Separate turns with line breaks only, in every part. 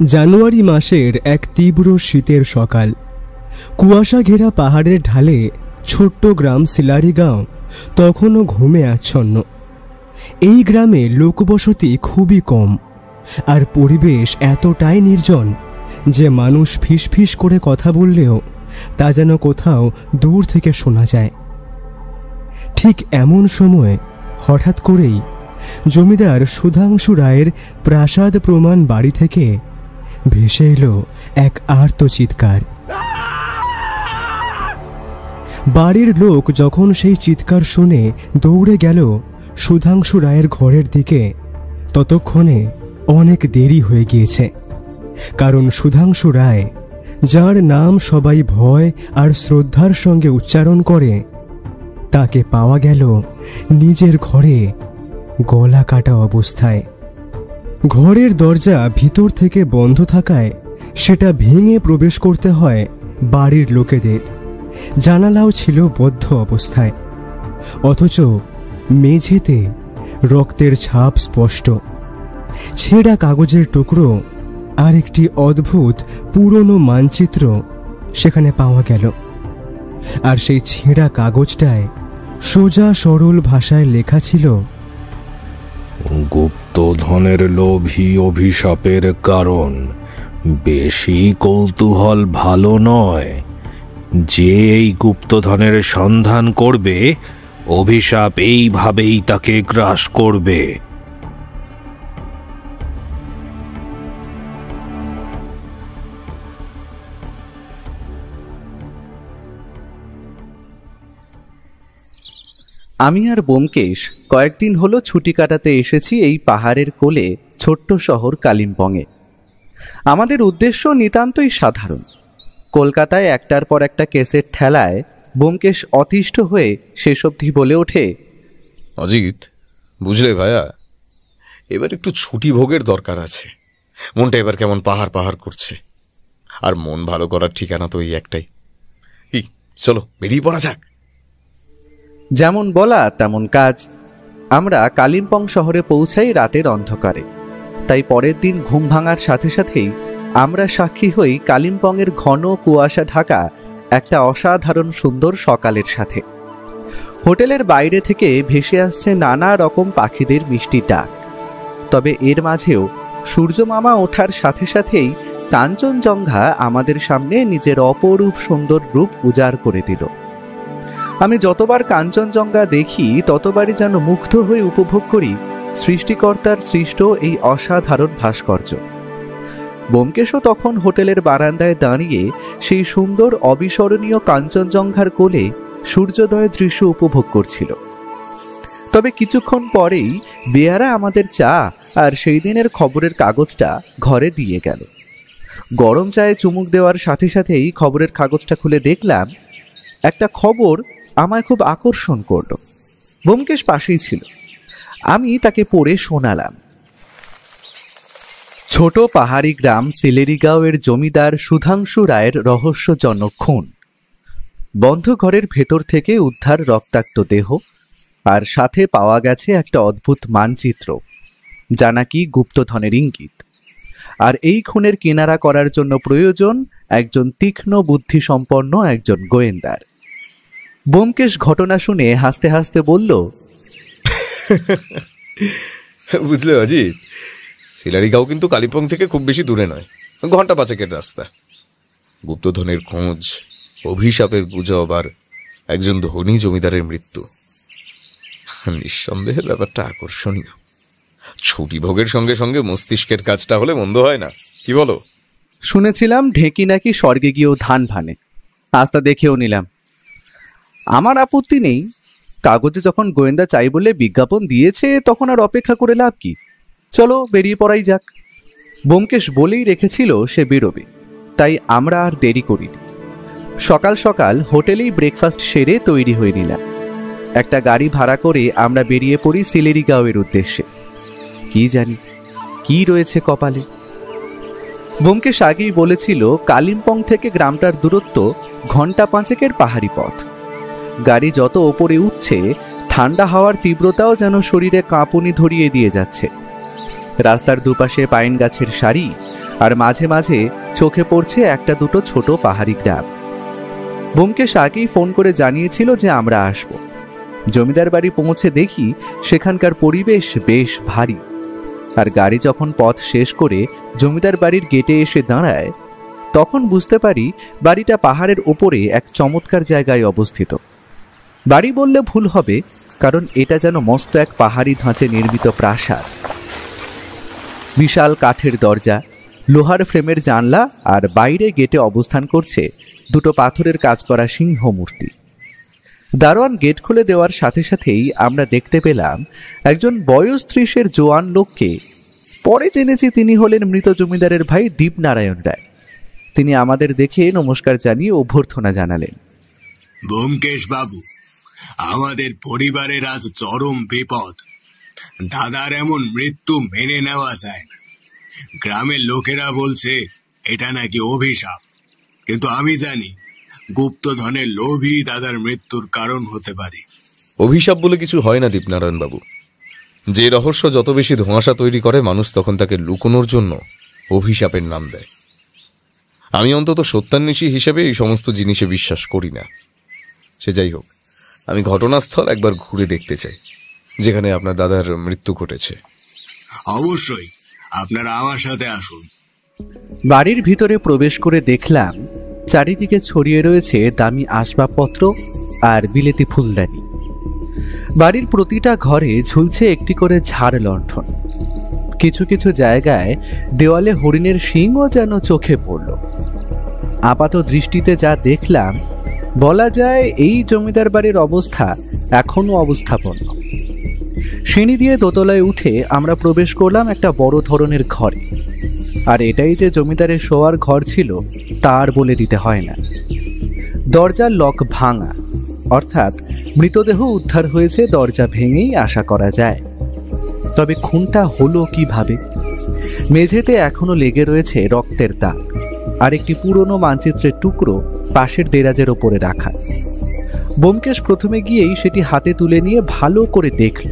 জানুয়ারি মাসের এক তীব্র শীতের সকাল। কুয়াশা ঘেরা পাহাড়ের ঢালে ছোট্ট গ্রাম সিলারিগাঁও তখনও ঘুমে আচ্ছন্ন। এই গ্রামে লোকবসতি খুবই কম, আর পরিবেশ এতটাই নির্জন যে মানুষ ফিসফিস করে কথা বললেও তা যেন কোথাও দূর থেকে শোনা যায়। ঠিক এমন সময় হঠাৎ করেই জমিদার সুধাংশু রায়ের প্রাসাদ প্রমাণ বাড়ি থেকে ভেসে এলো এক আর্ত চিৎকার। বাড়ির লোক যখন সেই চিৎকার শুনে দৌড়ে গেল সুধাংশু রায়ের ঘরের দিকে, ততক্ষণে অনেক দেরি হয়ে গিয়েছে। কারণ সুধাংশু রায়, যার নাম সবাই ভয় আর শ্রদ্ধার সঙ্গে উচ্চারণ করে, তাকে পাওয়া গেল নিজের ঘরে গলা কাটা অবস্থায়। ঘরের দরজা ভিতর থেকে বন্ধ থাকায় সেটা ভেঙে প্রবেশ করতে হয় বাড়ির লোকেদের। জানালাও ছিল বদ্ধ অবস্থায়, অথচ মেঝেতে রক্তের ছাপ স্পষ্ট। ছেঁড়া কাগজের টুকরো আর একটি অদ্ভুত পুরনো মানচিত্র সেখানে পাওয়া গেল। আর সেই ছেঁড়া কাগজটায় সোজা সরল ভাষায় লেখা ছিল,
গুপ্তধনের লোভী অভিশাপের কারণ, বেশি কৌতূহল ভালো নয়। যে এই গুপ্তধনের সন্ধান করবে, অভিশাপ এইভাবেই তাকে গ্রাস করবে।
আমি আর ব্যোমকেশ কয়েকদিন হলো ছুটি কাটাতে এসেছি এই পাহাড়ের কোলে ছোট্ট শহর কালিম্পংয়ে। আমাদের উদ্দেশ্য নিতান্তই সাধারণ। কলকাতায় একটার পর একটা কেসের ঠেলায় ব্যোমকেশ অতিষ্ঠ হয়ে শেষ অবধি বলে ওঠে,
অজিত, বুঝলে ভাইয়া, এবার একটু ছুটি ভোগের দরকার আছে। মনটা এবার কেমন পাহাড় পাহাড় করছে। আর মন ভালো করার ঠিকানা তো এই একটাই। কি, চলো বেরিয়ে পড়া যাক।
যেমন বলা তেমন কাজ। আমরা কালিম্পং শহরে পৌঁছাই রাতের অন্ধকারে। তাই পরের দিন ঘুম ভাঙার সাথে সাথেই আমরা সাক্ষী হই কালিম্পংয়ের ঘন কুয়াশা ঢাকা একটা অসাধারণ সুন্দর সকালের সাথে। হোটেলের বাইরে থেকে ভেসে আসছে নানা রকম পাখিদের মিষ্টি ডাক। তবে এর মাঝেও সূর্যমামা ওঠার সাথে সাথেই কাঞ্চনজঙ্ঘা আমাদের সামনে নিজের অপরূপ সুন্দর রূপ উজাড় করে দিল। আমি যতবার কাঞ্চনজঙ্ঘা দেখি ততবারই যেন মুগ্ধ হয়ে উপভোগ করি সৃষ্টিকর্তার সৃষ্ট এই অসাধারণ ভাস্কর্য। ব্যোমকেশও তখন হোটেলের বারান্দায় দাঁড়িয়ে সেই সুন্দর অবিস্মরণীয় কাঞ্চনজঙ্ঘার কোলে সূর্যোদয়ের দৃশ্য উপভোগ করছিল। তবে কিছুক্ষণ পরেই বেয়ারা আমাদের চা আর সেই দিনের খবরের কাগজটা ঘরে দিয়ে গেল। গরম চায়ে চুমুক দেওয়ার সাথে সাথেই খবরের কাগজটা খুলে দেখলাম একটা খবর আমায় খুব আকর্ষণ করল। ব্যোমকেশ পাশেই ছিল। আমি তাকে পড়ে শোনালাম। ছোট পাহাড়ি গ্রাম সিলেরিগাঁওয়ের জমিদার সুধাংশু রায়ের রহস্যজনক খুন। বন্ধ ঘরের ভেতর থেকে উদ্ধার রক্তাক্ত দেহ, আর সাথে পাওয়া গেছে একটা অদ্ভুত মানচিত্র, যা নাকি গুপ্তধনের ইঙ্গিত। আর এই খুনের কিনারা করার জন্য প্রয়োজন একজন তীক্ষ্ণ বুদ্ধিসম্পন্ন একজন গোয়েন্দার। ব্যোমকেশ ঘটনা শুনে হাসতে হাসতে বলল,
বুঝলে অজিত, সিলারিগাঁও কিন্তু কালিম্পং থেকে খুব বেশি দূরে নয়, ঘন্টা 5 রাস্তা। গুপ্তধনের খোঁজ, অভিশাপের গুজব আর একজন ধনী জমিদারের মৃত্যু, নিঃসন্দেহে ব্যাপারটা আকর্ষণীয়। ছুটি ভোগের সঙ্গে সঙ্গে মস্তিষ্কের কাজটা হলে মন্দ হয় না, কি বলো?
শুনেছিলাম ঢেঁকি নাকি স্বর্গে গিয়েও ধান ভানে, আজ তা দেখেও নিলাম। আমার আপত্তি নেই। কাগজে যখন গোয়েন্দা চাই বলে বিজ্ঞাপন দিয়েছে, তখন আর অপেক্ষা করে লাভ কি? চলো বেরিয়ে পড়াই যাক। ব্যোমকেশ বলেই রেখেছিল সে বেরোবে, তাই আমরা আর দেরি করিনি। সকাল সকাল হোটেলেই ব্রেকফাস্ট সেরে তৈরি হয়ে নিলাম। একটা গাড়ি ভাড়া করে আমরা বেরিয়ে পড়ি সিলেরিগাঁওয়ের উদ্দেশ্যে। কি জানি কি রয়েছে কপালে। ব্যোমকেশ আগেই বলেছিল কালিম্পং থেকে গ্রামটার দূরত্ব ঘন্টা 5 পাহাড়ি পথ। গাড়ি যত ওপরে উঠছে, ঠান্ডা হাওয়ার তীব্রতাও যেন শরীরে কাঁপুনি ধরিয়ে দিয়ে যাচ্ছে। রাস্তার দুপাশে পাইন গাছের সারি আর মাঝে মাঝে চোখে পড়ছে একটা দুটো ছোট পাহাড়ি গ্রাম। ব্যোমকেশ আগেই ফোন করে জানিয়েছিল যে আমরা আসব। জমিদার বাড়ি পৌঁছে দেখি সেখানকার পরিবেশ বেশ ভারী। আর গাড়ি যখন পথ শেষ করে জমিদার বাড়ির গেটে এসে দাঁড়ায়, তখন বুঝতে পারি বাড়িটা পাহাড়ের ওপরে এক চমৎকার জায়গায় অবস্থিত। বাড়ি বললে ভুল হবে, কারণ এটা যেন মস্ত এক পাহাড়ি ধাঁচে নির্মিত প্রাসাদ। বিশাল কাঠের দরজা, লোহার ফ্রেমের জানলা, আর বাইরে গেটে অবস্থান করছে দুটো পাথরের কাজ করা সিংহ মূর্তি। দারোয়ান গেট খুলে দেওয়ার সাথে সাথেই আমরা দেখতে পেলাম একজন বয়স 30-এর জোয়ান লোককে। পরে জেনেছি তিনি হলেন মৃত জমিদারের ভাই দীপনারায়ণ রায়। তিনি আমাদের দেখে নমস্কার জানিয়ে অভ্যর্থনা জানালেন।
ব্যোমকেশ বাবু, আমাদের পরিবারের আজ চরম বিপদ। দাদার এমন মৃত্যু মেনে নেওয়া যায় না। গ্রামের লোকেরা বলছে এটা নাকি অভিশাপ, কিন্তু আমি জানি গুপ্তধনের লোভই দাদার মৃত্যুর কারণ হতে পারে।
অভিশাপ বলে কিছু হয় না দীপনারায়ণ বাবু। যে রহস্য যত বেশি ধোঁয়াশা তৈরি করে, মানুষ তখন তাকে লুকোনোর জন্য অভিশাপের নাম দেয়। আমি অন্তত সত্যান্বেষী হিসেবে এই সমস্ত জিনিসে বিশ্বাস করি না। সে যাই হোক, আমি ঘটনাস্থল একবার ঘুরে দেখতে চাই, যেখানে আপনার দাদার মৃত্যু ঘটেছে।
অবশ্যই, আপনারা আমার সাথে আসুন।
বাড়ির ভিতরে প্রবেশ করে দেখলাম চারিদিকে ছড়িয়ে রয়েছে দামি আসবাবপত্র আর বিলেতি ফুলদানি। বাড়ির প্রতিটা ঘরে ঝুলছে একটি করে ঝাড় লণ্ঠন। কিছু কিছু জায়গায় দেওয়ালে হরিণের শিংও যেন চোখে পড়ল। আপাত দৃষ্টিতে যা দেখলাম, বলা যায় এই জমিদার বাড়ির অবস্থা এখনো অবস্থাপন্ন। সিঁড়ি দিয়ে দোতলায় উঠে আমরা প্রবেশ করলাম একটা বড় ধরনের ঘরে। আর এটাই যে জমিদারের শোয়ার ঘর ছিল তার বলে দিতে হয় না। দরজার লক ভাঙা, অর্থাৎ মৃতদেহ উদ্ধার হয়েছে দরজা ভেঙেই আশা করা যায়। তবে খুনটা হলো কিভাবে? মেঝেতে এখনো লেগে রয়েছে রক্তের দাগ, আর একটি পুরনো মানচিত্রের টুকরো পাশের দেরাজের ওপরে রাখা। ব্যোমকেশ প্রথমে গিয়েই সেটি হাতে তুলে নিয়ে ভালো করে দেখল।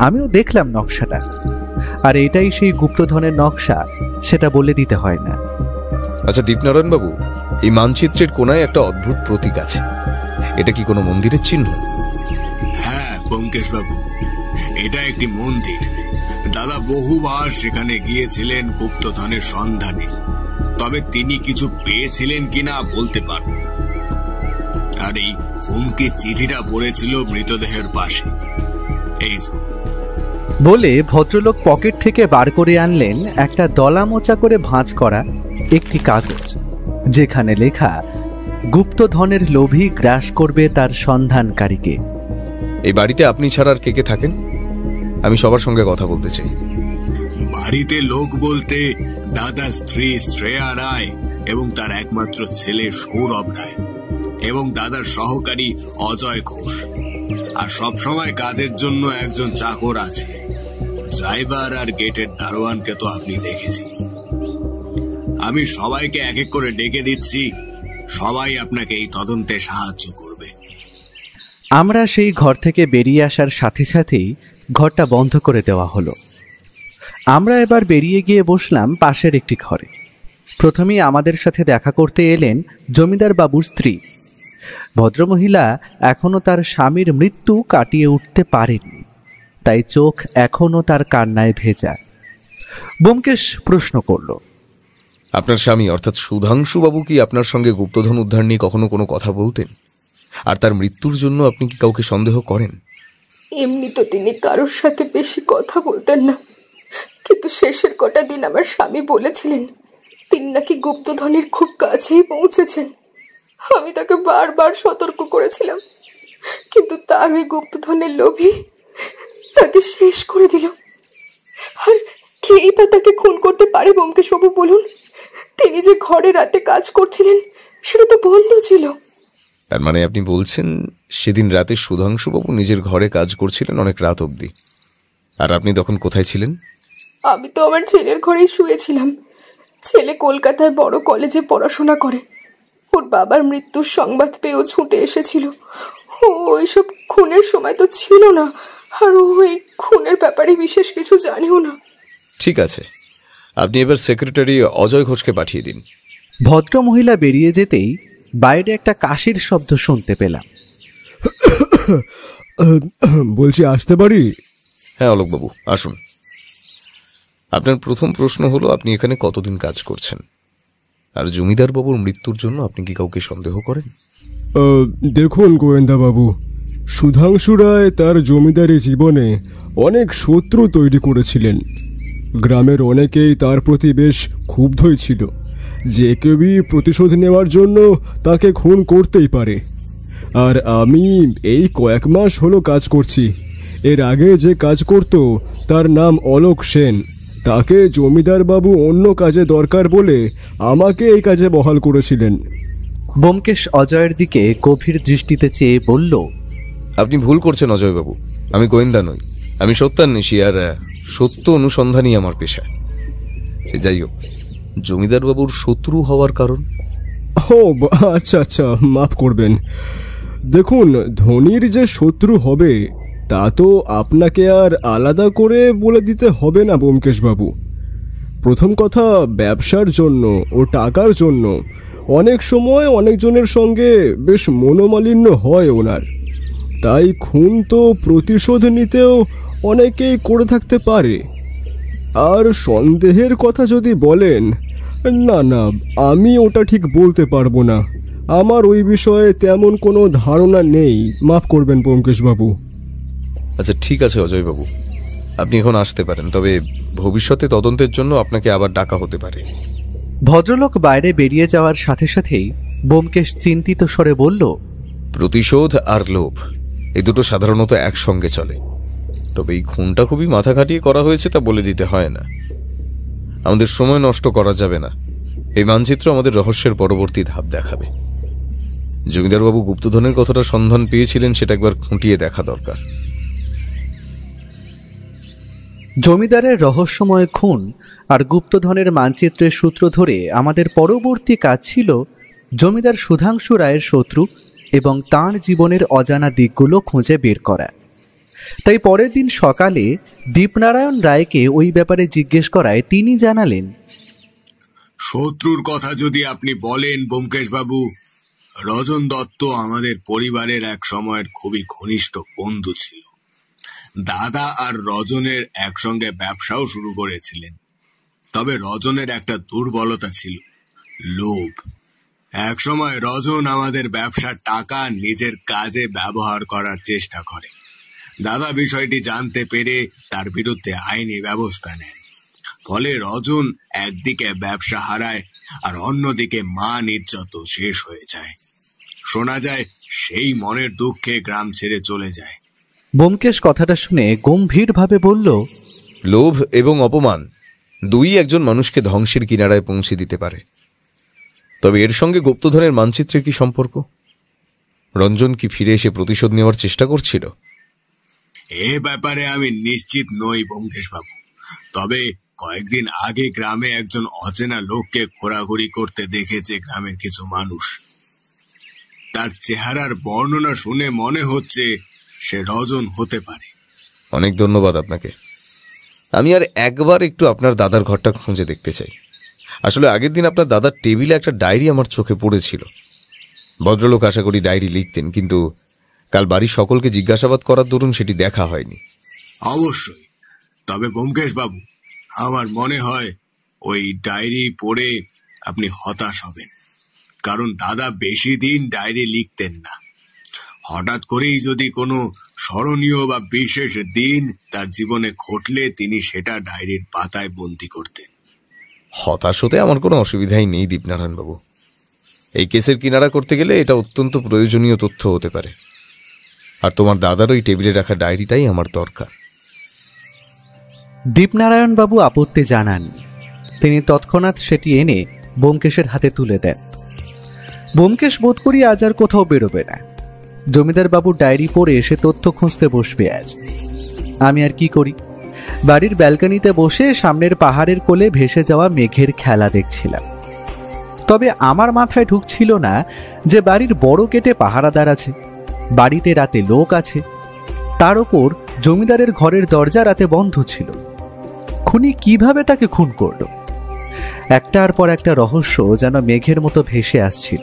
আমিও দেখলাম নকশাটা, আর এটাই সেই গুপ্তধনের নকশা, সেটা বলে দিতে হয় না।
আচ্ছা দীপনারায়ণ বাবু, এই মানচিত্রের কোনায় একটা অদ্ভুত প্রতীক আছে। এটা কি কোনো মন্দিরের চিহ্ন?
হ্যাঁ ব্যোমকেশ বাবু, এটা একটি মন্দির। দাদা বহুবার সেখানে গিয়েছিলেন গুপ্তধনের সন্ধানে, তবে তিনি কিছু পেয়েছিলেন কিনা বলতে পারবেন না। আর এই হুমকি চিঠিটা পড়েছিল মৃতদেহের পাশে। এই
বলে ভদ্রলোক পকেট থেকে বার করে আনলেন একটা দলা মোচা করে ভাঁজ করা একটি কাগজ, যেখানে লেখা, গুপ্তধনের লোভী গ্রাস করবে তার সন্ধানকারীকে।
এই বাড়িতে আপনি ছাড়া আর কে কে থাকেন? আমি সবার সঙ্গে কথা বলতে চাই।
বাড়িতে লোক বলতে দাদা স্ত্রী শ্রেয়া রায় এবং তার একমাত্র ছেলে সৌরভ রায় এবং দাদার সহকারী অজয় ঘোষ। আর সবসময় কাজের জন্য একজন চাকর আছে। ড্রাইভার আর গেটের দারোয়ানকে তো আপনি দেখেছি। আমি সবাইকে এক এক করে ডেকে দিচ্ছি, সবাই আপনাকে এই তদন্তে সাহায্য করবে।
আমরা সেই ঘর থেকে বেরিয়ে আসার সাথে সাথেই ঘরটা বন্ধ করে দেওয়া হলো। আমরা এবার বেরিয়ে গিয়ে বসলাম পাশের একটি ঘরে। প্রথমেই আমাদের সাথে দেখা করতে এলেন জমিদার বাবুর স্ত্রী। ভদ্রমহিলা এখনো তার স্বামীর মৃত্যু কাটিয়ে উঠতে পারেননি, তাই চোখ এখনো তার কান্নায় ভেজা। ব্যোমকেশ প্রশ্ন করল,
আপনার স্বামী অর্থাৎ সুধাংশু বাবু কি আপনার সঙ্গে গুপ্তধন উদ্ধার নিয়ে কখনো কোনো কথা বলতেন? আর তার মৃত্যুর জন্য আপনি কি কাউকে সন্দেহ করেন?
এমনি তো তিনি কারোর সাথে বেশি কথা বলতেন না, কিন্তু শেষের কটা দিন আমার স্বামী বলেছিলেন তিনি নাকি গুপ্তধনের খুব কাছেই পৌঁছেছেন। আমি তাকে বারবার সতর্ক করেছিলাম, কিন্তু তার ওই গুপ্তধনের লোভী তাকে শেষ করে দিল। আর কেই বা তাকে খুন করতে পারে ব্যোমকেশবাবু বলুন? তিনি যে ঘরে রাতে কাজ করছিলেন সেটা তো বন্ধ ছিল।
তার মানে আপনি বলছেন সেদিন রাতে সুধাংশুবাবু নিজের ঘরে কাজ করছিলেন অনেক রাত অবধি, আর আপনি তখন কোথায় ছিলেন?
আমি তো আমার ছেলের ঘরেই শুয়েছিলাম। ছেলে কলকাতায় বড় কলেজে পড়াশোনা করে। ওর বাবার মৃত্যুর সংবাদ পেয়েও ছুটে এসেছিল। ওইসব খুনের সময় তো ছিল না, আর ওই খুনের ব্যাপারে বিশেষ কিছু জানিও না।
ঠিক আছে, আপনি এবার সেক্রেটারি অজয় ঘোষকে পাঠিয়ে দিন।
ভদ্র মহিলা বেরিয়ে যেতেই বাইরে একটা কাশির শব্দ শুনতে পেলাম।
বলছি আসতে পারি?
হ্যাঁ অলোকবাবু, আসুন। আপনার প্রথম প্রশ্ন হলো, আপনি এখানে কতদিন কাজ করছেন, আর জমিদার বাবুর মৃত্যুর জন্য আপনি কি কাউকে সন্দেহ করেন?
দেখুন গোয়েন্দাবাবু, সুধাংশু রায় তার জমিদারি জীবনে অনেক শত্রু তৈরি করেছিলেন। গ্রামের অনেকেই তার প্রতি বেশ ক্ষুব্ধই ছিল। যে কেউই প্রতিশোধ নেওয়ার জন্য তাকে খুন করতেই পারে। আর আমি এই কয়েক মাস হলো কাজ করছি। এর আগে যে কাজ করত তার নাম অলোক সেন। তাকে জমিদার বাবু অন্য কাজে দরকার বলে আমাকে এই কাজে বহাল করেছিলেন।
ব্যোমকেশ অজয়ের দিকে গভীর দৃষ্টিতে চেয়ে বলল,
আপনি ভুল করছেন অজয়বাবু, আমি গোয়েন্দা নই, আমি সত্যান্বেষী, আর সত্য অনুসন্ধানই আমার পেশা। যাই হোক, জমিদার বাবুর শত্রু হওয়ার কারণ?
ও আচ্ছা আচ্ছা, মাফ করবেন। দেখুন, ধনীর যে শত্রু হবে তা তো আপনাকে আর আলাদা করে বলে দিতে হবে না ব্যোমকেশবাবু। প্রথম কথা, ব্যবসার জন্য ও টাকার জন্য অনেক সময় অনেকজনের সঙ্গে বেশ মনোমালিন্য হয় ওনার। তাই খুন তো প্রতিশোধ নিতেও অনেকেই করে থাকতে পারে। আর সন্দেহের কথা যদি বলেন, না না, আমি ওটা ঠিক বলতে পারবো না। আমার ওই বিষয়ে তেমন কোনো ধারণা নেই, মাফ করবেন ব্যোমকেশবাবু।
আচ্ছা ঠিক আছে অজয়বাবু, আপনি এখন আসতে পারেন, তবে ভবিষ্যতে তদন্তের জন্য আপনাকে আবার ডাকা হতে পারে।
ভদ্রলোক বাইরে বেরিয়ে যাওয়ার সাথে সাথেই ব্যোমকেশ চিন্তিত স্বরে বলল,
প্রতিশোধ আর লোভ এই দুটো সাধারণত একসঙ্গে চলে, তবে এই খুনটা খুবই মাথা খাটিয়ে করা হয়েছে তা বলে দিতে হয় না। আমাদের সময় নষ্ট করা যাবে না। এই মানচিত্র আমাদের রহস্যের পরবর্তী ধাপ দেখাবে। জমিদারবাবু গুপ্তধনের কথাটা সন্ধান পেয়েছিলেন, সেটা একবার খুঁটিয়ে দেখা দরকার।
জমিদারের রহস্যময় খুন আর গুপ্তধনের মানচিত্রের সূত্র ধরে আমাদের পরবর্তী কাজ ছিল জমিদার সুধাংশু রায়ের শত্রু এবং তাঁর জীবনের অজানা দিকগুলো খুঁজে বের করা। তাই পরের দিন সকালে দীপনারায়ণ রায়কে ওই ব্যাপারে জিজ্ঞেস করায় তিনি জানালেন,
শত্রুর কথা যদি আপনি বলেন ব্যোমকেশবাবু, রজন দত্ত আমাদের পরিবারের এক সময়ের খুবই ঘনিষ্ঠ বন্ধু ছিল। দাদা আর রজনের একসঙ্গে ব্যবসাও শুরু করেছিলেন। তবে রজনের একটা দুর্বলতা ছিল, লোভ। একসময় রজন আমাদের ব্যবসার টাকা নিজের কাজে ব্যবহার করার চেষ্টা করে। দাদা বিষয়টি জানতে পেরে তার বিরুদ্ধে আইনি ব্যবস্থা নেয়। ফলে রজন একদিকে ব্যবসা হারায় আর অন্যদিকে মান ইজ্জত শেষ হয়ে যায়। শোনা যায় সেই মনের দুঃখে গ্রাম ছেড়ে চলে যায়।
ব্যোমকেশ কথাটা শুনে গম্ভীরভাবে বলল,
লোভ এবং অপমান দুই একজন মানুষকে ধ্বংসের কিনারায় পৌঁছে দিতে পারে, তবে এর সঙ্গে গুপ্তধনের মানচিত্রের কি সম্পর্ক? রঞ্জন কি ফিরে এসে প্রতিশোধ নেওয়ার চেষ্টা করছিল?
এ ব্যাপারে আমি নিশ্চিত নই ব্যোমকেশবাবু। তবে কয়েকদিন আগে গ্রামে একজন অচেনা লোককে ঘোরাঘুরি করতে দেখেছে গ্রামের কিছু মানুষ। তার চেহারার বর্ণনা শুনে মনে হচ্ছে সে রজন হতে পারে।
অনেক ধন্যবাদ আপনাকে। আমি আর একবার একটু আপনার দাদার ঘরটা খুঁজে দেখতে চাই। আসলে আগের দিন আপনার দাদার টেবিলে একটা ডায়েরি আমার চোখে পড়েছিল। ভদ্রলোক আশা করি ডায়েরি লিখতেন, কিন্তু কাল বাড়ির সকলকে জিজ্ঞাসাবাদ করার দরুন সেটি দেখা হয়নি।
অবশ্যই। তবে ব্যোমকেশবাবু, আমার মনে হয় ওই ডায়েরি পড়ে আপনি হতাশ হবেন, কারণ দাদা বেশি দিন ডায়েরি লিখতেন না। হঠাৎ করেই যদি কোনো স্মরণীয় বা বিশেষ দিন তার জীবনে ঘটলে তিনি সেটা ডায়েরির পাতায় বন্দী করতেন।
হতাশ হতে আমার কোনো অসুবিধাই নেই দীপনারায়ণবাবু। এই কেসের কিনারা করতে গেলে এটা অত্যন্ত প্রয়োজনীয় তথ্য হতে পারে, আর তোমার দাদার ওই টেবিলে রাখা ডায়েরিটাই আমার দরকার।
দীপনারায়ণবাবু আপত্তি জানান। তিনি তৎক্ষণাৎ সেটি এনে ব্যোমকেশের হাতে তুলে দেন। ব্যোমকেশ বোধ করি আজ আর কোথাও বেরোবে না। জমিদার বাবু ডায়েরি পড়ে এসে তথ্য খুঁজতে বসবে আজ। আমি আর কি করি, বাড়ির ব্যালকনিতে বসে সামনের পাহাড়ের কোলে ভেসে যাওয়া মেঘের খেলা দেখছিলাম। তবে আমার মাথায় ঢুকছিল না যে বাড়ির বড় গেটে পাহারাদার আছে, বাড়িতে রাতে লোক আছে, তার ওপর জমিদারের ঘরের দরজা রাতে বন্ধ ছিল। খুনি কিভাবে তাকে খুন করল একটার পর একটা রহস্য যেন মেঘের মতো ভেসে আসছিল,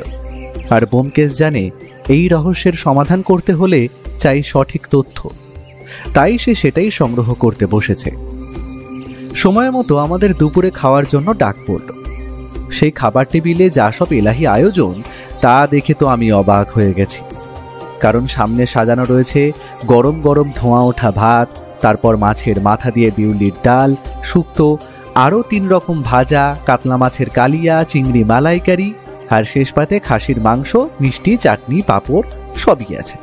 আর ব্যোমকেশ জানে এই রহস্যের সমাধান করতে হলে চাই সঠিক তথ্য। তাই সে সেটাই সংগ্রহ করতে বসেছে। সময় মতো আমাদের দুপুরে খাওয়ার জন্য ডাক পড়ল। সেই খাবার টেবিলে যা সব এলাহি আয়োজন তা দেখে তো আমি অবাক হয়ে গেছি। কারণ সামনে সাজানো রয়েছে গরম গরম ধোঁয়া ওঠা ভাত, তারপর মাছের মাথা দিয়ে বিউলির ডাল, শুক্তো, আরও 3 রকম ভাজা, কাতলা মাছের কালিয়া, চিংড়ি মালাইকারি, আর শেষ পাতে খাসির মাংস, মিষ্টি, চাটনি, পাঁপড় সবই আছে।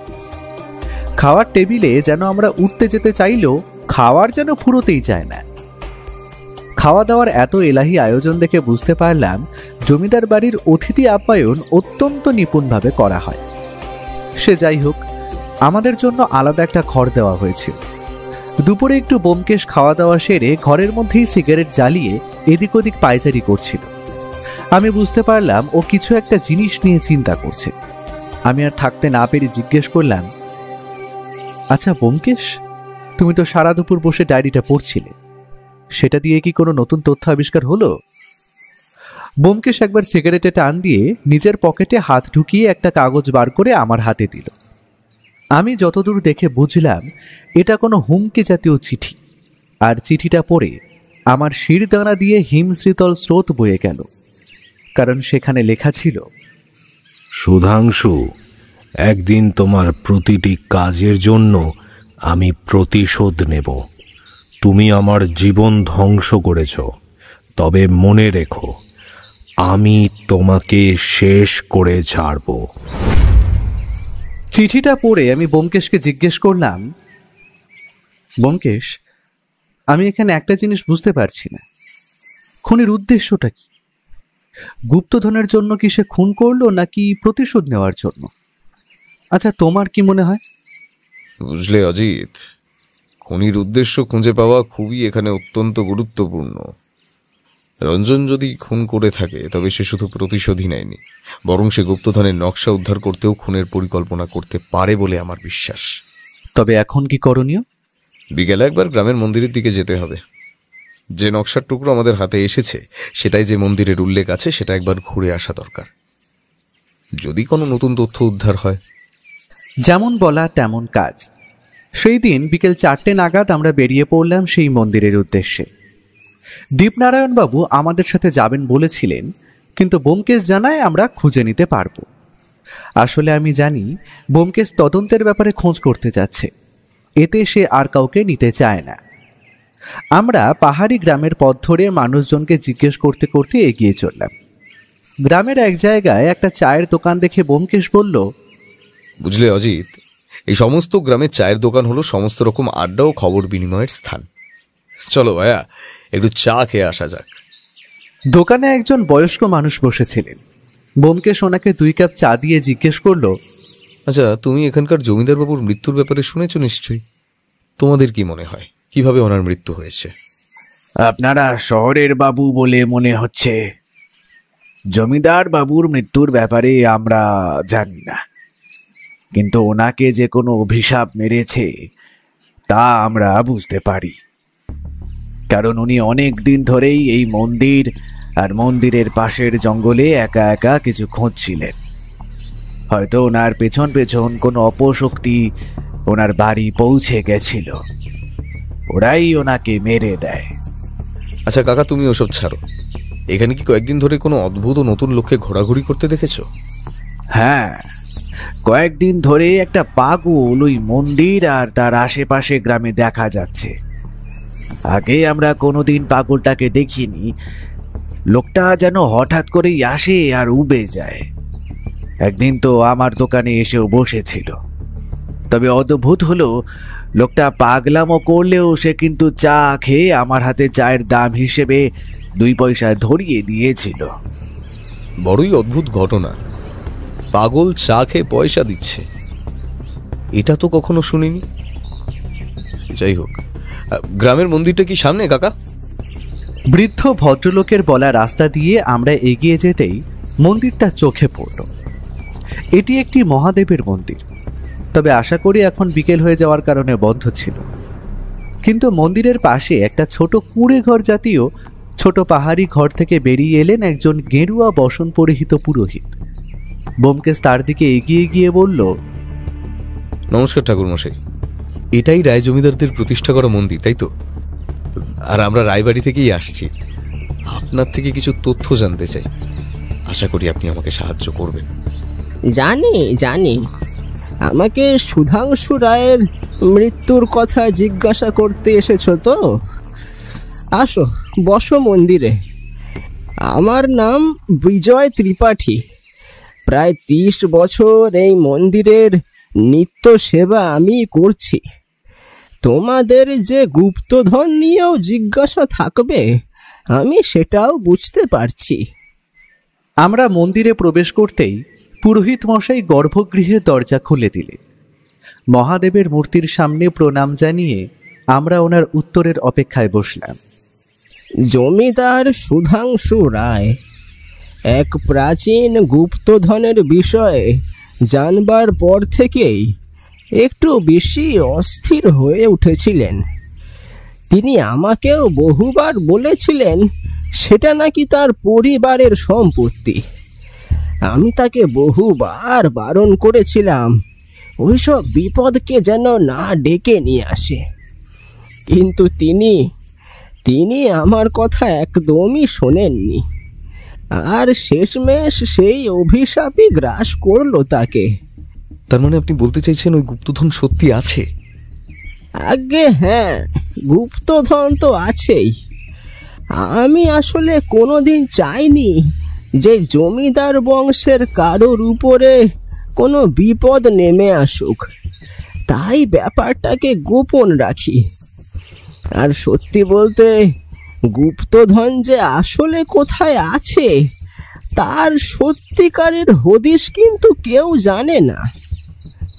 খাওয়ার টেবিলে যেন আমরা উঠতে যেতে চাইলেও খাওয়ার যেন ফুরোতেই চায় না। খাওয়া দাওয়ার এত এলাহি আয়োজন দেখে বুঝতে পারলাম জমিদার বাড়ির অতিথি আপ্যায়ন অত্যন্ত নিপুণভাবে করা হয়। সে যাই হোক, আমাদের জন্য আলাদা একটা ঘর দেওয়া হয়েছিল। দুপুরে একটু ব্যোমকেশ খাওয়া দাওয়া সেরে ঘরের মধ্যেই সিগারেট জ্বালিয়ে এদিক ওদিক পায়চারি করছিল। আমি বুঝতে পারলাম ও কিছু একটা জিনিস নিয়ে চিন্তা করছে। আমি আর থাকতে না পেরে জিজ্ঞেস করলাম, আচ্ছা ব্যোমকেশ, তুমি তো সারা দুপুর বসে ডায়েরিটা পড়ছিলে, সেটা দিয়ে কি কোনো নতুন তথ্য আবিষ্কার হলো? ব্যোমকেশ একবার সিগারেটে টান দিয়ে নিজের পকেটে হাত ঢুকিয়ে একটা কাগজ বার করে আমার হাতে দিল। আমি যতদূর দেখে বুঝলাম এটা কোনো হুমকি জাতীয় চিঠি, আর চিঠিটা পড়ে আমার শিরদাঁড়া দিয়ে হিমশীতল স্রোত বয়ে গেল। কারণ সেখানে লেখা ছিল,
সুধাংশু, একদিন তোমার প্রতিটি কাজের জন্য আমি প্রতিশোধ নেব। তুমি আমার জীবন ধ্বংস করেছ, তবে মনে রেখো আমি তোমাকে শেষ করে ছাড়ব।
চিঠিটা পড়ে আমি ব্যোমকেশকে জিজ্ঞেস করলাম, ব্যোমকেশ, আমি এখানে একটা জিনিস বুঝতে পারছি না, খুনের উদ্দেশ্যটা কি? গুপ্তধনের জন্য কি সে খুন করলো, নাকি প্রতিশোধ নেওয়ার জন্য? আচ্ছা, তোমার কি মনে হয়?
বুঝলে অজিত, খুনির উদ্দেশ্য খুঁজে পাওয়া খুবই এখানে অত্যন্ত গুরুত্বপূর্ণ। রঞ্জন যদি খুন করে থাকে তবে সে শুধু প্রতিশোধই নেয়নি, বরং সে গুপ্তধনের নকশা উদ্ধার করতেও খুনের পরিকল্পনা করতে পারে বলে আমার বিশ্বাস।
তবে এখন কি করণীয়?
বিকেলে একবার গ্রামের মন্দিরের দিকে যেতে হবে। যে নকশার টুকরো আমাদের হাতে এসেছে সেটাই যে মন্দিরের উল্লেখ আছে সেটা একবার ঘুরে আসা দরকার, যদি কোনো নতুন তথ্য উদ্ধার হয়।
যেমন বলা তেমন কাজ। সেই দিন বিকেল 4টে নাগাদ আমরা বেরিয়ে পড়লাম সেই মন্দিরের উদ্দেশ্যে। দীপনারায়ণবাবু আমাদের সাথে যাবেন বলেছিলেন, কিন্তু ব্যোমকেশ জানায় আমরা খুঁজে নিতে পারবো। আসলে আমি জানি ব্যোমকেশ তদন্তের ব্যাপারে খোঁজ করতে যাচ্ছে, এতে সে আর কাউকে নিতে চায় না। আমরা পাহাড়ি গ্রামের পথ ধরে মানুষজনকে জিজ্ঞেস করতে করতে এগিয়ে চললাম। গ্রামের এক জায়গায় একটা চায়ের দোকান দেখে ব্যোমকেশ বলল,
বুঝলে অজিত, এই সমস্ত গ্রামের চায়ের দোকান হলো সমস্ত রকম আড্ডা ও খবর বিনিময়ের স্থান। চলো ভাইয়া, একটু চা খেয়ে আসা যাক।
দোকানে একজন বয়স্ক মানুষ বসেছিলেন। ব্যোমকেশ ওনাকে 2 কাপ চা দিয়ে জিজ্ঞেস করলো,
আচ্ছা, তুমি এখানকার জমিদার বাবুর মৃত্যুর ব্যাপারে শুনেছ নিশ্চয়ই? তোমাদের কি মনে হয় কিভাবে ওনার মৃত্যু হয়েছে?
আপনারা শহরের বাবু বলে মনে হচ্ছে। জমিদার বাবুর মৃত্যুর ব্যাপারে আমরা জানি না, কিন্তু ওনাকে যে কোনো অভিশাপ মেরেছে তা আমরা বুঝতে পারি। কারণ উনি অনেক দিন ধরেই এই মন্দির আর মন্দিরের পাশের জঙ্গলে একা একা কিছু খুঁজছিলেন। হয়তো ওনার পেছন পেছন কোনো অপশক্তি ওনার বাড়ি পৌঁছে গেছিল, ওরাই ওনাকে মেরে দেয়।
আচ্ছা কাকা, তুমি ওসব ছাড়ো। এখানে কি কয়েকদিন ধরে কোনো অদ্ভুত ও নতুন লোককে ঘোরাঘুরি করতে দেখেছো?
হ্যাঁ, কয়েকদিন ধরে একটা পাগল ওই মন্দির আর তার আশেপাশে গ্রামে দেখা যাচ্ছে। আগে আমরা কোনোদিন পাগলটাকে দেখিনি। লোকটা যেন হঠাৎ করেই আসে আর উবে যায়। একদিন তো আমার দোকানে এসেও বসেছিল। তবে অদ্ভুত হলো, লোকটা পাগলামো করলেও সে কিন্তু চা খেয়ে আমার হাতে চায়ের দাম হিসেবে 2 পয়সা ধরিয়ে দিয়েছিল।
বড়ই অদ্ভুত ঘটনা, পাগল চা খেয়ে পয়সা দিচ্ছে, এটা তো কখনো শুনিনি। যাই হোক, গ্রামের মন্দিরটা কি সামনে কাকা?
বৃদ্ধ ভদ্রলোকের বলা রাস্তা দিয়ে আমরা এগিয়ে যেতেই মন্দিরটা চোখে পড়ল। এটি একটি মহাদেবের মন্দির, তবে আশা করি এখন বিকেল হয়ে যাওয়ার কারণে বন্ধ ছিল। কিন্তু মন্দিরের পাশে একটা ছোট কুঁড়ে ঘর জাতীয় ছোট পাহাড়ি ঘর থেকে বেরিয়ে এলেন একজন গেরুয়া বসন পরিহিত পুরোহিত। ব্যোমকেশ তার দিকে এগিয়ে গিয়ে বলল,
নমস্কার ঠাকুরমশাই, এটাই রায় জমিদারদের প্রতিষ্ঠা করা মন্দির, তাই তো? আর আমরা রায়বাড়ি থেকেই আসছি। আপনার থেকে কিছু তথ্য জানতে চাই, আশা করি আপনি আমাকে সাহায্য করবেন।
জানি আমাকে সুধাংশু রায়ের মৃত্যুর কথা জিজ্ঞাসা করতে এসেছো তো? আসো, বসো মন্দিরে। আমার নাম বিজয় ত্রিপাঠী। প্রায় 30 বছর এই মন্দিরের নিত্য সেবা আমি করছি। তোমাদের যে গুপ্তধন নিয়েও জিজ্ঞাসা থাকবে, আমি সেটাও বুঝতে পারছি।
আমরা মন্দিরে প্রবেশ করতেই পুরোহিত মশাই গর্ভগৃহের দরজা খুলে দিলেন। মহাদেবের মূর্তির সামনে প্রণাম জানিয়ে আমরা ওনার উত্তরের অপেক্ষায় বসলাম।
জমিদার সুধাংশু রায় এক প্রাচীন গুপ্তধনের বিষয়ে জানবার পর থেকেই একটু বেশি অস্থির হয়ে উঠেছিলেন। তিনি আমাকেও বহুবার বলেছিলেন সেটা নাকি তার পরিবারের সম্পত্তি। আমি তাকে বহুবার বারণ করেছিলাম ওইসব বিপদকে যেন না ডেকে নিয়ে আসে, কিন্তু তিনি আমার কথা একদমই শোনেননি। আর শেষমেশ সেই অভিশাপই গ্রাস করলো তাকে।
তার মানে আপনি বলতে চাইছেন ওই গুপ্তধন সত্যি আছে?
আগে হ্যাঁ, গুপ্তধন তো আছেই। আমি আসলে কোনোদিন চাইনি যে জমিদার বংশের কারোর উপরে কোনো বিপদ নেমে আসুক, তাই ব্যাপারটাকে গোপন রাখি। আর সত্যি বলতে, গুপ্তধন যে আসলে কোথায় আছে তার সত্যিকারের হদিশ কিন্তু কেউ জানে না।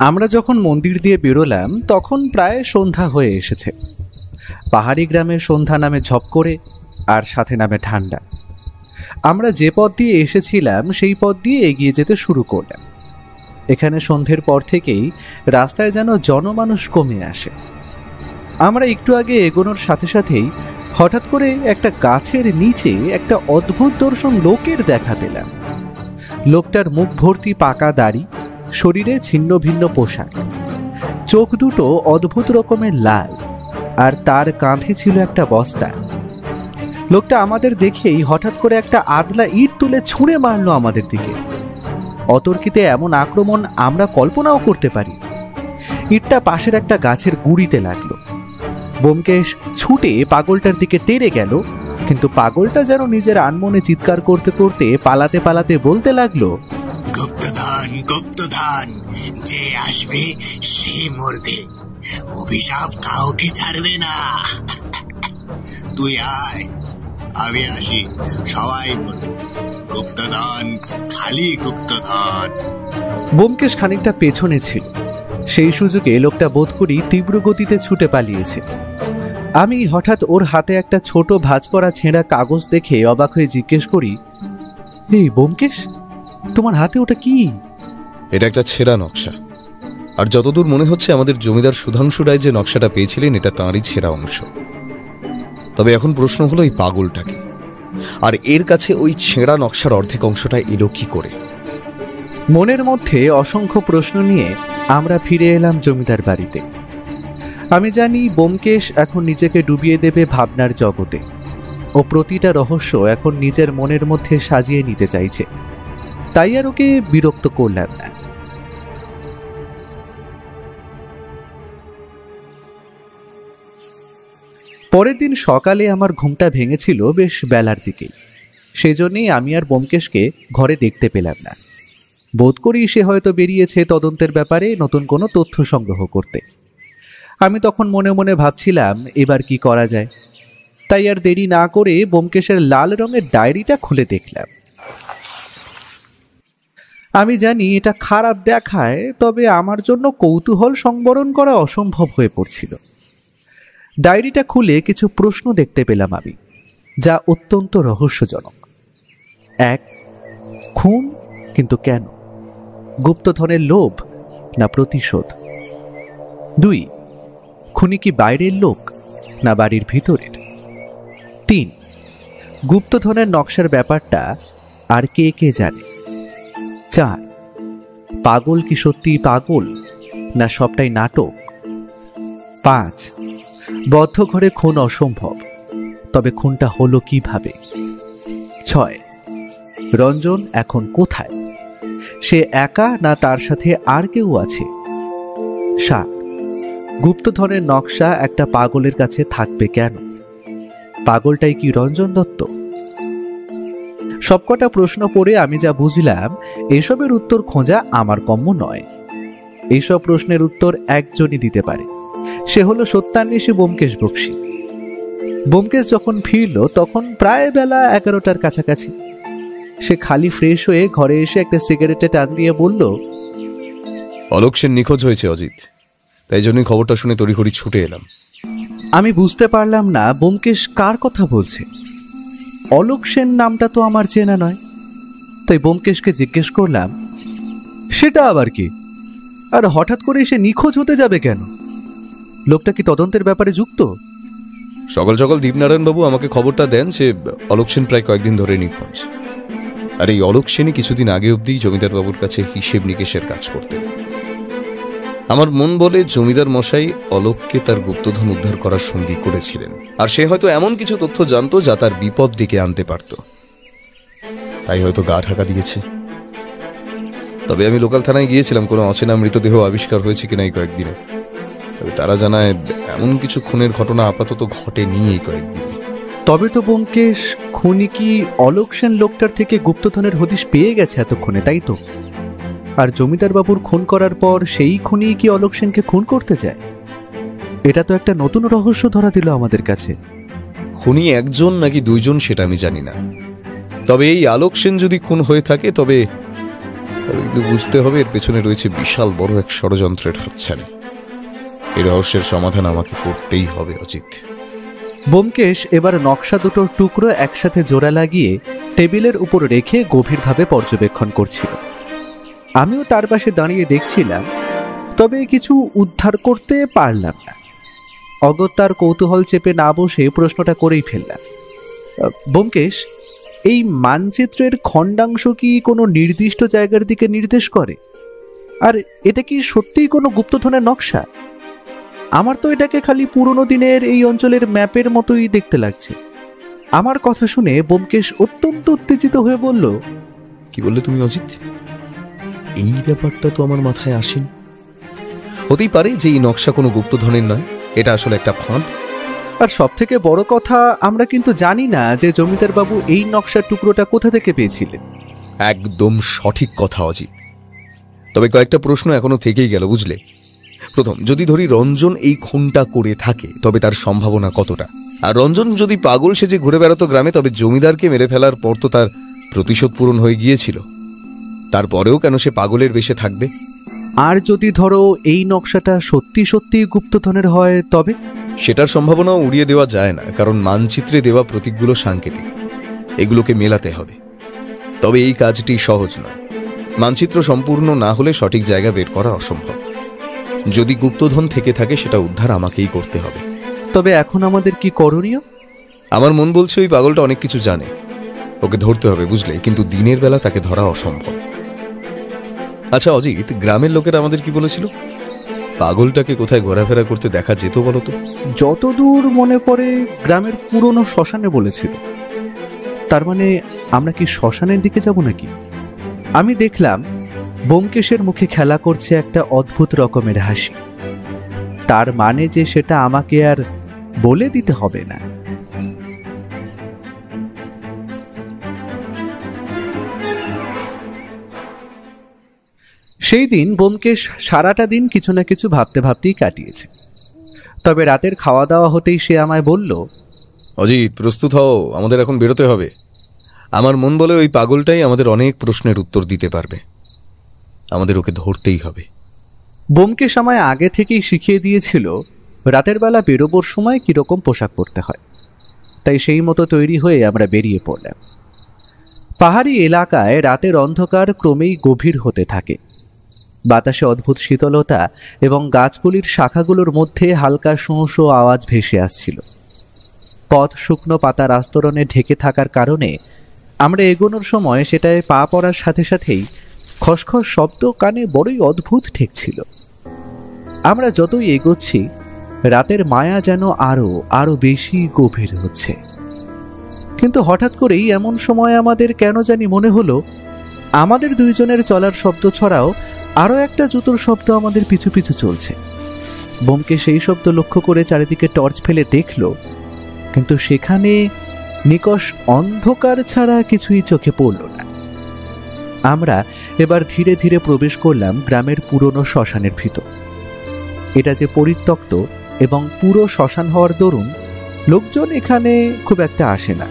আমরা যখন মন্দির দিয়ে বেরোলাম তখন প্রায় সন্ধ্যা হয়ে এসেছে। পাহাড়ি গ্রামের সন্ধ্যা নামে ঝপ করে, আর সাথে নামে ঠান্ডা। আমরা যে পথ দিয়ে এসেছিলাম সেই পথ দিয়ে এগিয়ে যেতে শুরু করলাম। এখানে সন্ধ্যের পর থেকেই রাস্তায় যেন জনমানুষ কমে আসে। আমরা একটু আগে এগোনোর সাথে সাথেই হঠাৎ করে একটা গাছের নিচে একটা অদ্ভুত দর্শন লোকের দেখা পেলাম। লোকটার মুখ ভর্তি পাকা দাড়ি, শরীরে ছিন্ন ভিন্ন পোশাক, চোখ দুটো অদ্ভুত রকমের লাল, আর তার কাঁধে ছিল একটা বস্তা। লোকটা আমাদের দেখেই হঠাৎ করে একটা আদলা ইট তুলে ছুঁড়ে মারলো আমাদের দিকে। অতর্কিতে এমন আক্রমণ আমরা কল্পনাও করতে পারি। ইটটা পাশের একটা গাছের গুঁড়িতে লাগলো। ব্যোমকেশ ছুটে পাগলটার দিকে তেড়ে গেল, কিন্তু পাগলটা যেন নিজের আনমনে চিৎকার করতে করতে পালাতে পালাতে বলতে লাগলো,
গুপ্তধন গুপ্তধন, যে আসবে সে মরবে, অভিশাপ কাউকে ছাড়বে না। তুই আয়, আমি আসি, সবাই মরবে। গুপ্তধন, খালি গুপ্তধন।
ব্যোমকেশ খানিকটা পেছনে ছিল। সেই সুযোগে লোকটা বোধ করি তীব্র গতিতে ছুটে পালিয়েছে। আমি হঠাৎ ওর হাতে একটা ছোট ভাঁজ করা ছেঁড়া কাগজ দেখে অবাক হয়ে জিজ্ঞেস করি, এই ব্যোমকেশ, তোমার হাতে ওটা কি?
এটা একটা ছেঁড়া নকশা, আর যতদূর মনে হচ্ছে আমাদের জমিদার সুধাংশু রায় যে নকশাটা পেয়েছিলেন এটা তাঁরই ছেঁড়া অংশ। তবে এখন প্রশ্ন হলো এই পাগলটাকে, আর এর কাছে ওই ছেঁড়া নকশার অর্ধেক অংশটা এলো কি করে?
মনের মধ্যে অসংখ্য প্রশ্ন নিয়ে আমরা ফিরে এলাম জমিদার বাড়িতে। আমি জানি ব্যোমকেশ এখন নিজেকে ডুবিয়ে দেবে ভাবনার জগতে। ও প্রতিটা রহস্য এখন নিজের মনের মধ্যে সাজিয়ে নিতে চাইছে, তাই আর ওকে বিরক্ত করলাম না। পরের দিন সকালে আমার ঘুমটা ভেঙেছিল বেশ বেলার দিকেই। সেজন্যই আমি আর ব্যোমকেশকে ঘরে দেখতে পেলাম না। বোধ করি সে হয়তো বেরিয়েছে তদন্তের ব্যাপারে নতুন কোনো তথ্য সংগ্রহ করতে। আমি তখন মনে মনে ভাবছিলাম এবার কি করা যায়। তাই আর দেরি না করে ব্যোমকেশের লাল রঙের ডায়েরিটা খুলে দেখলাম। আমি জানি এটা খারাপ দেখায়, তবে আমার জন্য কৌতূহল সংবরণ করা অসম্ভব হয়ে পড়ছিল। ডায়েরিটা খুলে কিছু প্রশ্ন দেখতে পেলাম আমি, যা অত্যন্ত রহস্যজনক। 1. খুন, কিন্তু কেন? গুপ্তধনের লোভ না প্রতিশোধ? 2. খুনি কি বাইরের লোক না বাড়ির ভিতরের? 3. গুপ্তধনের নকশার ব্যাপারটা আর কে কে জানে? 4 পাগল কি সত্যি পাগল, না সবটাই নাটক? 5 বদ্ধ ঘরে খুন অসম্ভব, তবে খুনটা হলো কিভাবে? 6 রঞ্জন এখন কোথায়? সে একা না তার সাথে আর কেউ আছে? 7 গুপ্তধনের নকশা একটা পাগলের কাছে থাকবে কেন? পাগলটাই কি রঞ্জন দত্ত? সবকটা প্রশ্ন পড়ে আমি যা বুঝলাম, এসবের উত্তর খোঁজা আমার কম্য নয়। এইসব প্রশ্নের উত্তর একজনই দিতে পারে, সে হলো সত্যান্বেষী ব্যোমকেশ বক্সী। ব্যোমকেশ যখন ফিরল তখন প্রায় বেলা 11টার কাছাকাছি। সে খালি ফ্রেশ হয়ে ঘরে এসে একটা সিগারেটে টান দিয়ে বলল,
অলোক সেন নিখোঁজ হয়েছে অজিত, তাই জন্যই খবরটা শুনে তড়িঘড়ি ছুটে এলাম।
আমি বুঝতে পারলাম না ব্যোমকেশ কার কথা বলছে। অলোক সেন নামটা তো আমার চেনা নয়। তাই ব্যোমকেশকে জিজ্ঞেস করলাম, সেটা আবার কি? আর হঠাৎ করে সে নিখোঁজ হতে যাবে কেন? লোকটা কি তদন্তের ব্যাপারে যুক্ত?
সকাল সকাল দীপনারায়ণ বাবু আমাকে খবরটা দেন যে অলোক সেন প্রায় কয়েকদিন ধরে নিখোঁজ। আর এই অলোক সেনই কিছুদিন আগে অবধি জমিদার বাবুর কাছে হিসেব নিকেশের কাজ করতেন। আমার মন বলে জমিদার মশাই অলোককে তার গুপ্তধন উদ্ধার করার সঙ্গী করেছিলেন, আর সে হয়তো এমন কিছু তথ্য জানতো যা তার বিপদ ডেকে আনতে পারত, তাই হয়তো গা ঢাকা দিয়েছে। তবে আমি লোকাল থানায় গিয়েছিলাম কোনো অচেনা মৃতদেহ আবিষ্কার হয়েছে কিনা এই কয়েকদিনে। তবে তারা জানায় এমন কিছু খুনের ঘটনা আপাতত ঘটেনি এই কয়েকদিনে।
তবে তো ব্যোমকেশ, খুনি কি অলোক সেন লোকটার থেকে গুপ্তধনের হদিশ পেয়ে গেছে এতক্ষণে, তাই তো? আর জমিদার বাবুর খুন করার পর সেই খুনি কি অলোক সেনকে খুন করতে যায়? এটা তো একটা নতুন রহস্য ধরা দিল আমাদের কাছে।
খুনি একজন নাকি দুইজন সেটা আমি জানি না, তবে এই আলোক সেন যদি খুন হয়ে থাকে তবে কিন্তু বুঝতে হবে এর পেছনে রয়েছে বিশাল বড় এক ষড়যন্ত্রের হাতছানি। এই রহস্যের সমাধান আমাকে করতেই হবে অজিত।
ব্যোমকেশ এবার নকশা দুটোর টুকরো একসাথে জোড়া লাগিয়ে টেবিলের উপর রেখে গভীরভাবে পর্যবেক্ষণ করছিল। আমিও তার পাশে দাঁড়িয়ে দেখছিলাম, তবে কিছু উদ্ধার করতে পারলাম না। অগত্যার কৌতূহল চেপে না বসে প্রশ্নটা করেই ফেললাম, ব্যোমকেশ, এই মানচিত্রের খণ্ডাংশ কি কোনো নির্দিষ্ট জায়গার দিকে নির্দেশ করে? আর এটা কি সত্যিই কোনো গুপ্তধনের নকশা? আমার তো এটাকে খালি পুরনো দিনের এই অঞ্চলের ম্যাপের মতোই দেখতে লাগছে। আমার কথা শুনে ব্যোমকেশ অত্যন্ত উত্তেজিত হয়ে বলল,
কি বললে তুমি অজিত? এই ব্যাপারটা তো আমার মাথায় আসেনি। হতেই পারে যে এই নকশা কোনো গুপ্তধনের নয়, এটা আসলে একটা ফাঁদ।
আর সব থেকে বড় কথা, আমরা কিন্তু জানি না যে জমিদার বাবু এই নকশার টুকরোটা কোথা থেকে পেয়েছিলেন।
একদম সঠিক কথা অজিত, তবে কয়েকটা প্রশ্ন এখনো থেকেই গেল বুঝলে। প্রথম, যদি ধরি রঞ্জন এই খুনটা করে থাকে তবে তার সম্ভাবনা কতটা? আর রঞ্জন যদি পাগল সেজে ঘুরে বেড়াতো গ্রামে, তবে জমিদারকে মেরে ফেলার পর তো তার প্রতিশোধ পূরণ হয়ে গিয়েছিল, তারপরেও কেন সে পাগলের বেশে থাকবে?
আর যদি ধরো এই নকশাটা সত্যি সত্যি গুপ্তধনের হয়, তবে
সেটার সম্ভাবনাও উড়িয়ে দেওয়া যায় না, কারণ মানচিত্রে দেওয়া প্রতীকগুলো সাংকেতিক, এগুলোকে মেলাতে হবে। তবে এই কাজটি সহজ নয়। মানচিত্র সম্পূর্ণ না হলে সঠিক জায়গা বের করা অসম্ভব। যদি গুপ্তধন থেকে থাকে সেটা উদ্ধার আমাকেই করতে হবে।
তবে এখন আমাদের কি করণীয়?
আমার মন বলছে ওই পাগলটা অনেক কিছু জানে, ওকে ধরতে হবে বুঝলে, কিন্তু দিনের বেলা তাকে ধরা অসম্ভব। আচ্ছা অজিত, গ্রামের লোকেরা আমাদের কি বলেছিল? পাগলটাকে কোথায় ঘোরাফেরা করতে দেখা যেত বলতো?
যতদূর মনে পড়ে গ্রামের পুরনো শ্মশানে বলেছিল। তার মানে আমরা কি শ্মশানের দিকে যাব নাকি? আমি দেখলাম ব্যোমকেশের মুখে খেলা করছে একটা অদ্ভুত রকমের হাসি। তার মানে যে সেটা আমাকে আর বলে দিতে হবে না। সেই দিন ব্যোমকেশ সারাটা দিন কিছু না কিছু ভাবতে ভাবতেই কাটিয়েছে। তবে রাতের খাওয়া দাওয়া হতেই সে আমায় বলল,
অজিত প্রস্তুত হও, আমাদের এখন বেরোতে হবে। আমার মন বলে ওই পাগলটাই আমাদের অনেক প্রশ্নের উত্তর দিতে পারবে, আমাদের ওকে ধরতেই হবে।
ব্যোমকেশ আমায় আগে থেকেই শিখিয়ে দিয়েছিল রাতের বেলা বেরোবার সময় কিরকম পোশাক পরতে হয়। তাই সেই মতো তৈরি হয়ে আমরা বেরিয়ে পড়লাম। পাহাড়ি এলাকায় রাতের অন্ধকার ক্রমেই গভীর হতে থাকে। বাতাসে অদ্ভুত শীতলতা এবং গাছগুলির শাখাগুলোর মধ্যে হালকা শোঁ শোঁ আওয়াজ ভেসে আসছিল। পথ শুকনো পাতার আস্তরণে ঢেকে থাকার কারণে আমরা এগোনোর সময় সেটায় পা পড়ার সাথে সাথেই খসখস শব্দ কানে বড়ই অদ্ভুত ঠেকছিল। আমরা যতই এগোচ্ছি রাতের মায়া যেন আরো বেশি গভীর হচ্ছে। কিন্তু হঠাৎ করেই এমন সময় আমাদের কেন জানি মনে হলো আমাদের দুইজনের চলার শব্দ ছাড়াও আরো একটা জুতোর শব্দ আমাদের পিছু পিছু চলছে। ব্যোমকেশ সেই শব্দ লক্ষ্য করে চারিদিকে টর্চ ফেলে দেখল, কিন্তু সেখানে নিকষ অন্ধকার ছাড়া কিছুই চোখে পড়ল না। আমরা এবার ধীরে ধীরে প্রবেশ করলাম গ্রামের পুরনো শ্মশানের ভিতর। এটা যে পরিত্যক্ত এবং পুরো শ্মশান হওয়ার দরুন লোকজন এখানে খুব একটা আসে না।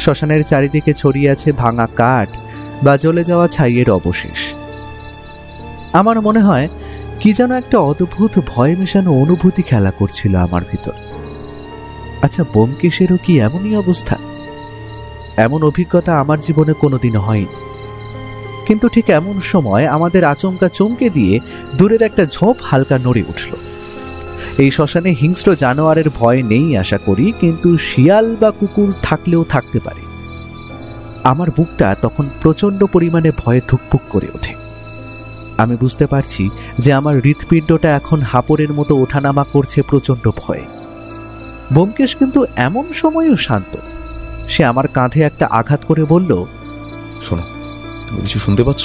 শ্মশানের চারিদিকে ছড়িয়ে আছে ভাঙা কাঠ বা জ্বলে যাওয়া ছাইয়ের অবশেষ। আমার মনে হয় কি যেন একটা অদ্ভুত ভয় মেশানো অনুভূতি খেলা করছিল আমার ভিতর। আচ্ছা, ব্যোমকেশেরও কি এমনই অবস্থা? এমন অভিজ্ঞতা আমার জীবনে কোনোদিনও হয়নি। কিন্তু ঠিক এমন সময় আমাদের আচমকা চমকে দিয়ে দূরের একটা ঝোপ হালকা নড়ে উঠল। এই শ্মশানে হিংস্র জানোয়ারের ভয় নেই আশা করি, কিন্তু শিয়াল বা কুকুর থাকলেও থাকতে পারে। আমার বুকটা তখন প্রচন্ড পরিমাণে ভয়ে ধুকপুক করে ওঠে। আমি বুঝতে পারছি যে আমার হৃৎপিণ্ডটা এখন হাপড়ের মতো ওঠানামা করছে প্রচন্ড ভয়ে। ব্যোমকেশ কিন্তু এমন সময়ও শান্ত। সে আমার কাঁধে একটা আঘাত করে বলল,
শোনো, তুমি কিছু শুনতে পাচ্ছ?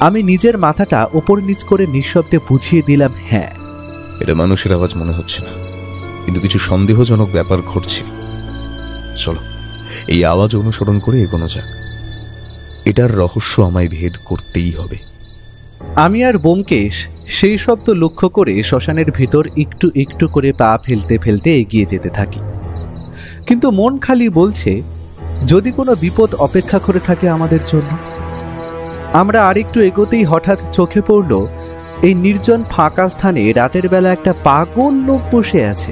আমি নিজের মাথাটা ওপর নিচ করে নিঃশব্দে বুঝিয়ে দিলাম, হ্যাঁ।
এটা মানুষের আওয়াজ মনে হচ্ছে না, কিন্তু কিছু সন্দেহজনক ব্যাপার ঘটছে। চলো এই আওয়াজ অনুসরণ করে এগোনো যাক। এটার রহস্য আমায় ভেদ করতেই হবে।
আমি আর ব্যোমকেশ সেই শব্দ লক্ষ্য করে শ্মশানের ভিতর একটু একটু করে পা ফেলতে ফেলতে এগিয়ে যেতে থাকি। কিন্তু মন খালি বলছে, যদি কোনো বিপদ অপেক্ষা করে থাকে আমাদের জন্য। আমরা আরেকটু এগোতেই হঠাৎ চোখে পড়ল এই নির্জন ফাঁকা স্থানে রাতের বেলা একটা পাগল লোক বসে আছে,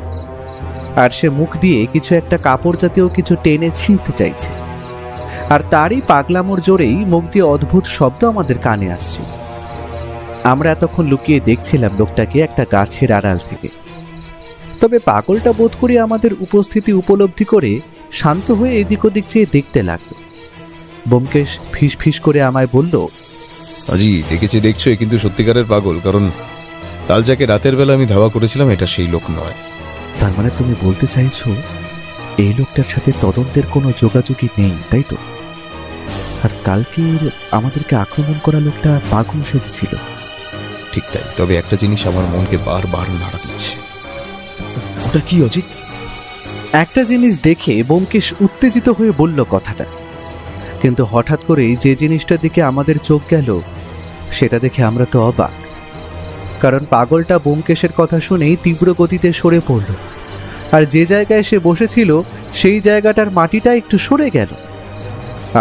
আর সে মুখ দিয়ে কিছু একটা কাপড় জাতীয় কিছু টেনে ছিঁড়তে চাইছে। আর তারই পাগলামোর জোরেই মুখ দিয়ে অদ্ভুত শব্দ আমাদের কানে আসছে। আমরা এতক্ষণ লুকিয়ে দেখছিলাম লোকটাকে একটা গাছের আড়াল থেকে। তবে পাগলটা বোধ করি আমাদের উপস্থিতি উপলব্ধি করে শান্ত হয়ে এদিক ওদিক চেয়ে দেখতে লাগলো। ব্যোমকেশ ফিস ফিস করে আমায় বলল,
আজি দেখেছি দেখছো, কিন্তু সত্যিকারের পাগল, কারণ কাল যাকে রাতের বেলা আমি ধাওয়া করেছিলাম এটা সেই লোক নয়।
তার মানে তুমি বলতে চাইছো এই লোকটার সাথে তদন্তের কোনো যোগাযোগই নেই, তাই তো? আর কালকে আমাদেরকে আক্রমণ করা লোকটা পাগল সেজেছিল।
ঠিক তাই, তবে একটা জিনিস আমার মনকে বারবার নাড়া দিচ্ছে। ওটা কি অজিত?
একটা জিনিস দেখে ব্যোমকেশ উত্তেজিত হয়ে বলল কথাটা, কিন্তু হঠাৎ করেই যে জিনিসটার দিকে আমাদের চোখ গেল সেটা দেখে আমরা তো অবাক। কারণ পাগলটা ব্যোমকেশের কথা শুনেই তীব্র গতিতে সরে পড়ল, আর যে জায়গায় সে বসেছিল সেই জায়গাটার মাটিটা একটু সরে গেল।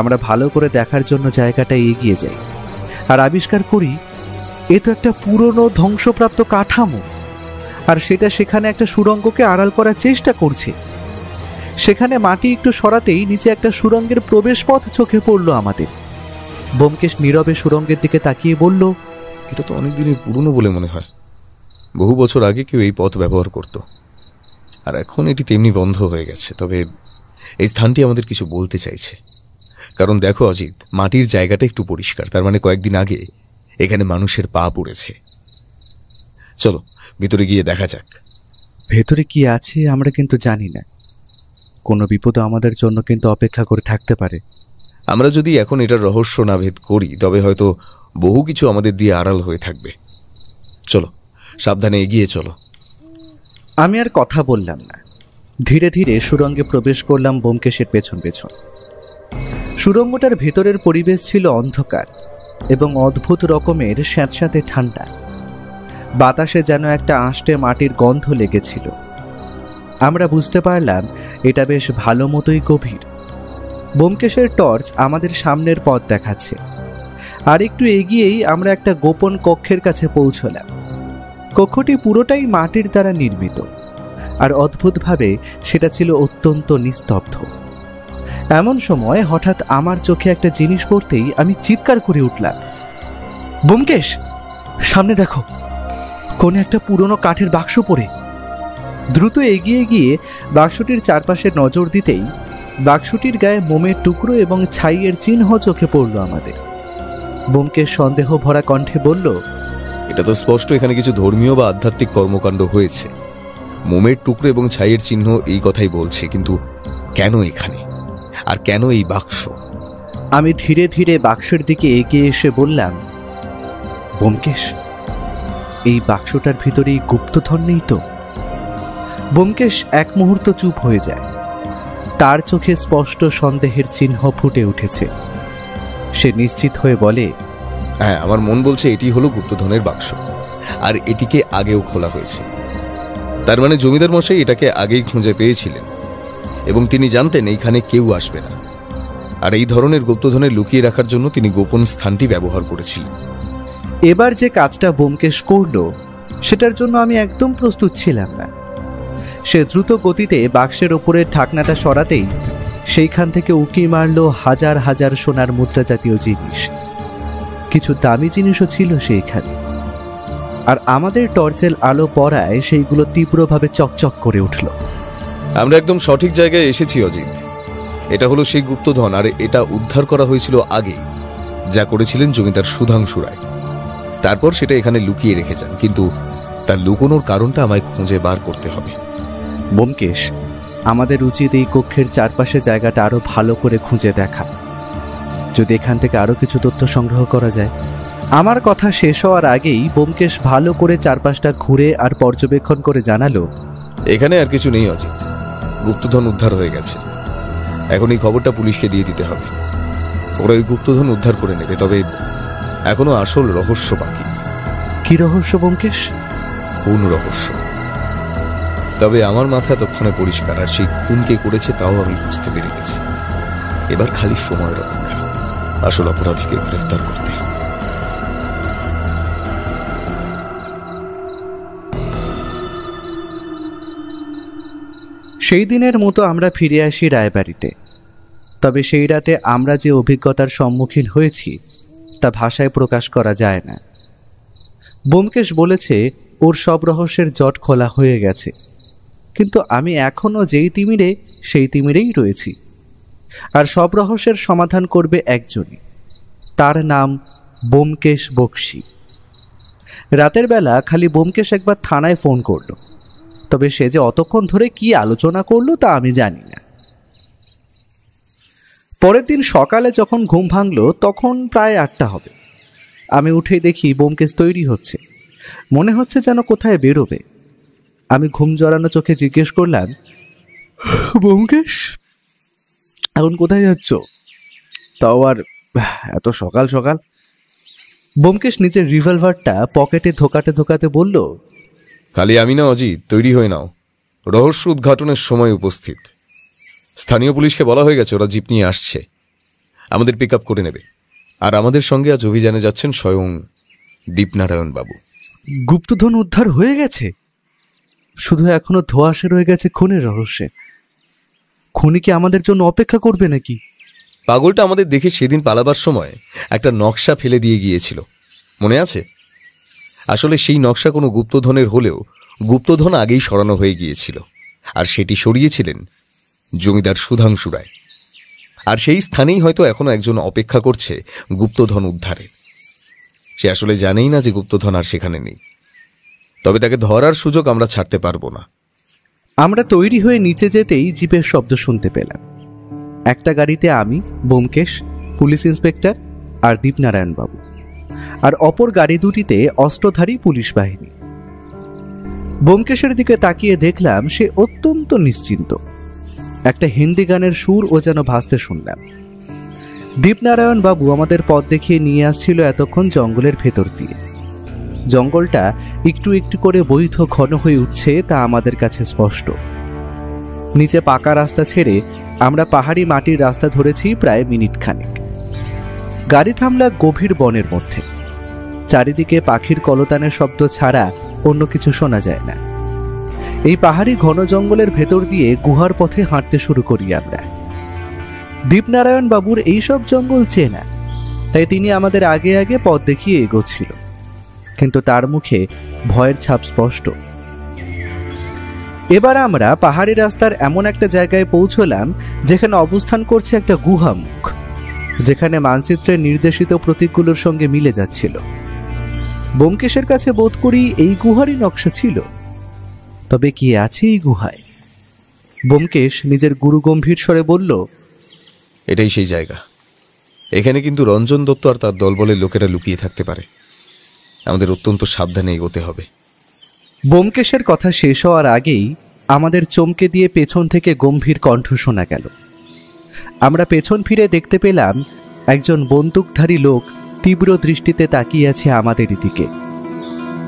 আমরা ভালো করে দেখার জন্য জায়গাটা এগিয়ে যাই, আর আবিষ্কার করি এ তো একটা পুরনো ধ্বংসপ্রাপ্ত কাঠামো, আর সেটা সেখানে একটা সুড়ঙ্গকে আড়াল করার চেষ্টা করছে। সেখানে মাটি একটু সরাতেই নিচে একটা সুড়ঙ্গের প্রবেশ পথ চোখে পড়ল আমাদের। ব্যোমকেশ নীরবে সুড়ঙ্গের দিকে তাকিয়ে বলল,
এটা তো অনেক দিনের পুরনো বলে মনে হয়। বহু বছর আগে কেউ এই পথ ব্যবহার করত, আর এখন এটি তেমনি বন্ধ হয়ে গেছে। তবে এই স্থানটি আমাদের কিছু বলতে চাইছে। কারণ দেখো অজিত, মাটির জায়গাটা একটু পরিষ্কার, তার মানে কয়েকদিন আগে এখানে মানুষের পা পড়েছে। চলো ভিতরে গিয়ে দেখা যাক।
ভেতরে কি আছে আমরা কিন্তু জানি না। কোনো বিপদ আমাদের জন্য কিন্তু অপেক্ষা করে থাকতে পারে।
আমরা যদি এখন এটার রহস্য না ভেদ করি তবে হয়তো বহু কিছু আমাদের দিয়ে আড়াল হয়ে থাকবে। চলো সাবধানে এগিয়ে চলো।
আমি আর কথা বললাম না, ধীরে ধীরে সুড়ঙ্গে প্রবেশ করলাম ব্যোমকেশের পেছন পেছন। সুড়ঙ্গটার ভেতরের পরিবেশ ছিল অন্ধকার এবং অদ্ভুত রকমের স্যাঁতস্যাঁতে ঠান্ডা। বাতাসে যেন একটা আঁশটে মাটির গন্ধ লেগেছিল। আমরা বুঝতে পারলাম এটা বেশ ভালো মতোই গভীর। ব্যোমকেশের টর্চ আমাদের সামনের পথ দেখাচ্ছে, আর একটু এগিয়েই আমরা একটা গোপন কক্ষের কাছে পৌঁছলাম। কক্ষটি পুরোটাই মাটির দ্বারা নির্মিত, আর অদ্ভুতভাবে সেটা ছিল অত্যন্ত নিস্তব্ধ। এমন সময় হঠাৎ আমার চোখে একটা জিনিস পড়তেই আমি চিৎকার করে উঠলাম, ব্যোমকেশ সামনে দেখো, কোন একটা পুরনো কাঠের বাক্স পড়ে। দ্রুত এগিয়ে গিয়ে বাক্সটির চারপাশে নজর দিতেই বাক্সটির গায়ে মোমের টুকরো এবং ছাইয়ের চিহ্ন চোখে পড়ল আমাদের। ব্যোমকেশ সন্দেহ ভরা কণ্ঠে বলল,
এটা তো স্পষ্ট এখানে কিছু ধর্মীয় বা আধ্যাত্মিক কর্মকাণ্ড হয়েছে। মোমের টুকরো এবং ছাইয়ের চিহ্ন এই কথাই বলছে, কিন্তু কেন এখানে, আর কেন এই বাক্স?
আমি ধীরে ধীরে বাক্সের দিকে এগিয়ে এসে বললাম, ব্যোমকেশ, এই বাক্সটার ভিতরেই গুপ্তধন নেই তো? ব্যোমকেশ এক মুহূর্ত চুপ হয়ে যায়। তার চোখে স্পষ্ট সন্দেহের চিহ্ন ফুটে উঠেছে। সে নিশ্চিত হয়ে বলে,
হ্যাঁ, আমার মন বলছে এটি হলো গুপ্তধনের বাক্স, আর এটিকে আগেও খোলা হয়েছে। তার মানে জমিদার মশাই এটাকে আগেই খুঁজে পেয়েছিলেন এবং তিনি জানতেন এইখানে কেউ আসবে না, আর এই ধরনের গুপ্তধনের লুকিয়ে রাখার জন্য তিনি গোপন স্থানটি ব্যবহার করেছিলেন।
এবার যে কাজটা ব্যোমকেশ করল সেটার জন্য আমি একদম প্রস্তুত ছিলাম না। সে দ্রুত গতিতে বাক্সের ওপরের ঢাকনাটা সরাতেই সেইখান থেকে উকি মারল হাজার হাজার সোনার মুদ্রা জাতীয় জিনিস। কিছু দামি জিনিসও ছিল সেইখানে, আর আমাদের টর্চের আলো পড়ায় সেইগুলো তীব্রভাবে চকচক করে উঠল।
আমরা একদম সঠিক জায়গায় এসেছি অজিত। এটা হলো সেই গুপ্তধন, আর এটা উদ্ধার করা হয়েছিল আগে, যা করেছিলেন জমিদার সুধাংশু রায়। তারপর সেটা এখানে লুকিয়ে রেখে যান, কিন্তু তার লুকোনোর কারণটা আমায় খুঁজে বার করতে হবে।
ব্যোমকেশ, আমাদের উচিত এই কক্ষের চারপাশে জায়গাটা আরো ভালো করে খুঁজে দেখা। যদি এখান থেকে আরো কিছু তথ্য সংগ্রহ করা যায়। আমার কথা শেষ হওয়ার আগেই ব্যোমকেশ ভালো করে চারপাশটা ঘুরে আর পর্যবেক্ষণ করে জানালো,
এখানে আর কিছু নেই অজিত, গুপ্তধন উদ্ধার হয়ে গেছে। এখন এই খবরটা পুলিশকে দিয়ে দিতে হবে, ওরা ওই গুপ্তধন উদ্ধার করে নেবে। তবে এখনো আসল রহস্য বাকি।
কি রহস্য ব্যোমকেশ?
কোন রহস্য? তবে আমার মাথা এতক্ষণে পরিষ্কার, আর সেই খুন কে করেছে তাও আমি বুঝতে পেরে গেছি। এবার খালি সময়ের অপেক্ষা আসল অপরাধীকে গ্রেফতার করতে।
সেই দিনের মতো আমরা ফিরে আসি রায়বাড়িতে। তবে সেই রাতে আমরা যে অভিজ্ঞতার সম্মুখীন হয়েছি তা ভাষায় প্রকাশ করা যায় না। ব্যোমকেশ বলেছে ওর সব রহস্যের জট খোলা হয়ে গেছে, কিন্তু আমি এখনও যেই তিমিরে সেই তিমিরেই রয়েছি। আর সব রহস্যের সমাধান করবে একজনই, তার নাম ব্যোমকেশ বক্সী। রাতের বেলা খালি ব্যোমকেশ একবার থানায় ফোন করলো, তবে সে যে অতক্ষণ ধরে কি আলোচনা করলো তা আমি জানি না। পরের দিন সকালে যখন ঘুম ভাঙলো তখন প্রায় 8টা হবে। আমি উঠেই দেখি ব্যোমকেশ তৈরি হচ্ছে, মনে হচ্ছে যেন কোথায় বেরোবে। আমি ঘুম জড়ানো চোখে জিজ্ঞেস করলাম, ব্যোমকেশ, এখন কোথায় যাচ্ছ? তাও আর এত সকাল সকাল? ব্যোমকেশ নিজের রিভলভারটা পকেটে ধোকাতে ধোকাতে বলল,
খালি আমি না অজিত, তৈরি হয়ে নাও, রহস্য উদ্ঘাটনের সময় উপস্থিত। স্থানীয় পুলিশকে বলা হয়ে গেছে, ওরা জিপ নিয়ে আসছে, আমাদের পিক আপ করে নেবে। আর আমাদের সঙ্গে আজ অভিযানে যাচ্ছেন স্বয়ং দীপনারায়ণ বাবু।
গুপ্তধন উদ্ধার হয়ে গেছে? শুধু এখনো ধোঁয়াশে রয়ে গেছে খুনের রহস্যে। খুনি কি আমাদের জন্য অপেক্ষা করবে নাকি?
পাগলটা আমাদের দেখে সেদিন পালাবার সময় একটা নকশা ফেলে দিয়ে গিয়েছিল, মনে আছে? আসলে সেই নকশা কোনো গুপ্তধনের হলেও গুপ্তধন আগেই সরানো হয়ে গিয়েছিল, আর সেটি সরিয়েছিলেন জমিদার সুধাংশু রায়। আর সেই স্থানেই হয়তো এখনো একজন অপেক্ষা করছে গুপ্তধন উদ্ধারে। সে আসলে জানেই না যে গুপ্তধন আর সেখানে নেই, তবে তাকে ধরার সুযোগ আমরা ছাড়তে পারবো না।
আমরা তৈরি হয়ে নিচে যেতেই জিপের শব্দ শুনতে পেলাম। একটা গাড়িতে আমি, ব্যোমকেশ, পুলিশ ইন্সপেক্টর আর দীপনারায়ণ বাবু, আর অপর গাড়ি দুটিতে অস্ত্রধারী পুলিশ বাহিনী। ব্যোমকেশের দিকে তাকিয়ে দেখলাম সে অত্যন্ত নিশ্চিন্ত। একটা হিন্দি গানের সুর ও যেন ভাসতে শুনলাম। দীপনারায়ণ বাবু আমাদের পথ দেখিয়ে নিয়ে আসছিল এতক্ষণ জঙ্গলের ভেতর দিয়ে। জঙ্গলটা একটু একটু করে বৈধ ঘন হয়ে উঠছে তা আমাদের কাছে স্পষ্ট। নিচে পাকা রাস্তা ছেড়ে আমরা পাহাড়ি মাটির রাস্তা ধরেছি প্রায় মিনিট খানেক। গাড়ি থামলা গভীর বনের মধ্যে। চারিদিকে পাখির কলতানের শব্দ ছাড়া অন্য কিছু শোনা যায় না। এই পাহাড়ি ঘন জঙ্গলের ভেতর দিয়ে গুহার পথে হাঁটতে শুরু করি আমরা। দীপনারায়ণ বাবুর এইসব জঙ্গল চেনা, তাই তিনি আমাদের আগে আগে পথ দেখিয়ে এগোচ্ছিল, কিন্তু তার মুখে ভয়ের ছাপ স্পষ্ট। এবার আমরা পাহাড়ি রাস্তার এমন একটা জায়গায় পৌঁছলাম যেখানে অবস্থান করছে একটা গুহামুখ, যেখানে মানচিত্রের নির্দেশিত প্রতীকগুলোর সঙ্গে মিলে যাচ্ছিল। ব্যোমকেশের কাছে বোধ করি এই গুহারই নকশা ছিল। তবে কি আছে এই গুহায়? ব্যোমকেশ নিজের গুরুগম্ভীর স্বরে বলল,
এটাই সেই জায়গা। এখানে কিন্তু রঞ্জন দত্ত আর তার দলবলের লোকেরা লুকিয়ে থাকতে পারে। আমাদের অত্যন্ত সাবধানে এগোতে হবে।
ব্যোমকেশের কথা শেষ হওয়ার আগেই আমাদের চমকে দিয়ে পেছন থেকে গম্ভীর কণ্ঠ শোনা গেল। আমরা পেছন ফিরে দেখতে পেলাম একজন বন্দুকধারী লোক তীব্র দৃষ্টিতে তাকিয়ে আছে আমাদের দিকে,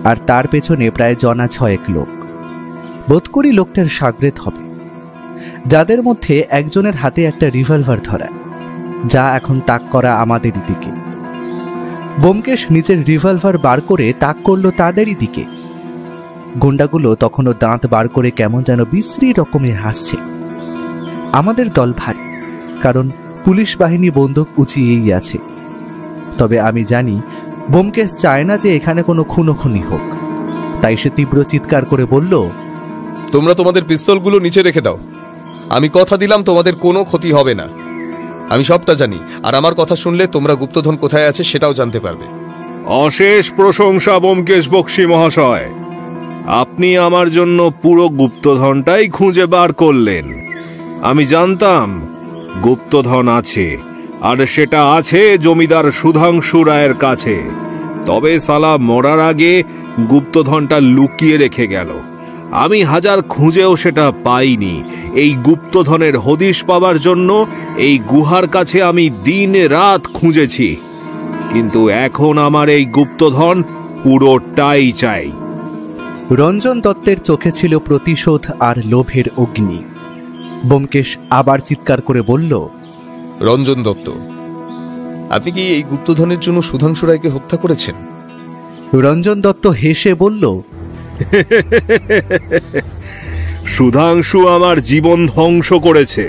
আর তার পেছনে প্রায় জনা 6 লোক। বোধ করি লোকটার সাগরেদ হবে, যাদের মধ্যে একজনের হাতে একটা রিভলভার ধরা, যা এখন তাক করা আমাদের দিকে। ব্যোমকেশ নিজের রিভলভার বার করে তাক করলো তাদেরই দিকে। গুন্ডাগুলো তখনও দাঁত বার করে কেমন যেন বিশ্রী রকমের হাসছে। আমাদের দল ভারী, কারণ পুলিশ বাহিনী বন্দুক উঁচিয়েই আছে। তবে আমি জানি ব্যোমকেশ চায় না যে এখানে কোনো খুনোখুনি হোক, তাই সে তীব্র চিৎকার করে বলল,
তোমরা তোমাদের পিস্তলগুলো নিচে রেখে দাও। আমি কথা দিলাম তোমাদের কোনো ক্ষতি হবে না। আমি সবটা জানি, আর আমার কথা শুনলে তোমরা গুপ্তধন কোথায় আছে সেটাও জানতে পারবে।
অশেষ প্রশংসা ব্যোমকেশ বক্সী মহাশয়। আপনি আমার জন্য পুরো গুপ্তধনটাই খুঁজে বার করলেন। আমি জানতাম গুপ্তধন আছে, আর সেটা আছে জমিদার সুধাংশু রায়ের কাছে। তবে সালা মরার আগে গুপ্তধনটা লুকিয়ে রেখে গেল। আমি হাজার খুঁজেও সেটা পাইনি। এই গুপ্তধনের হদিশ পাবার জন্য এই গুহার কাছে আমি দিন রাত খুঁজেছি, কিন্তু এখন আমার এই গুপ্তধন পুরোটাই চাই।
রঞ্জন দত্তের চোখে ছিল প্রতিশোধ আর লোভের অগ্নি। ব্যোমকেশ আবার চিৎকার করে বলল,
রঞ্জন দত্ত, আপনি কি এই গুপ্তধনের জন্য সুধাংশু রায়কে হত্যা করেছেন?
রঞ্জন দত্ত হেসে বলল,
সুধাংশু আমার জীবন ধ্বংস করেছে,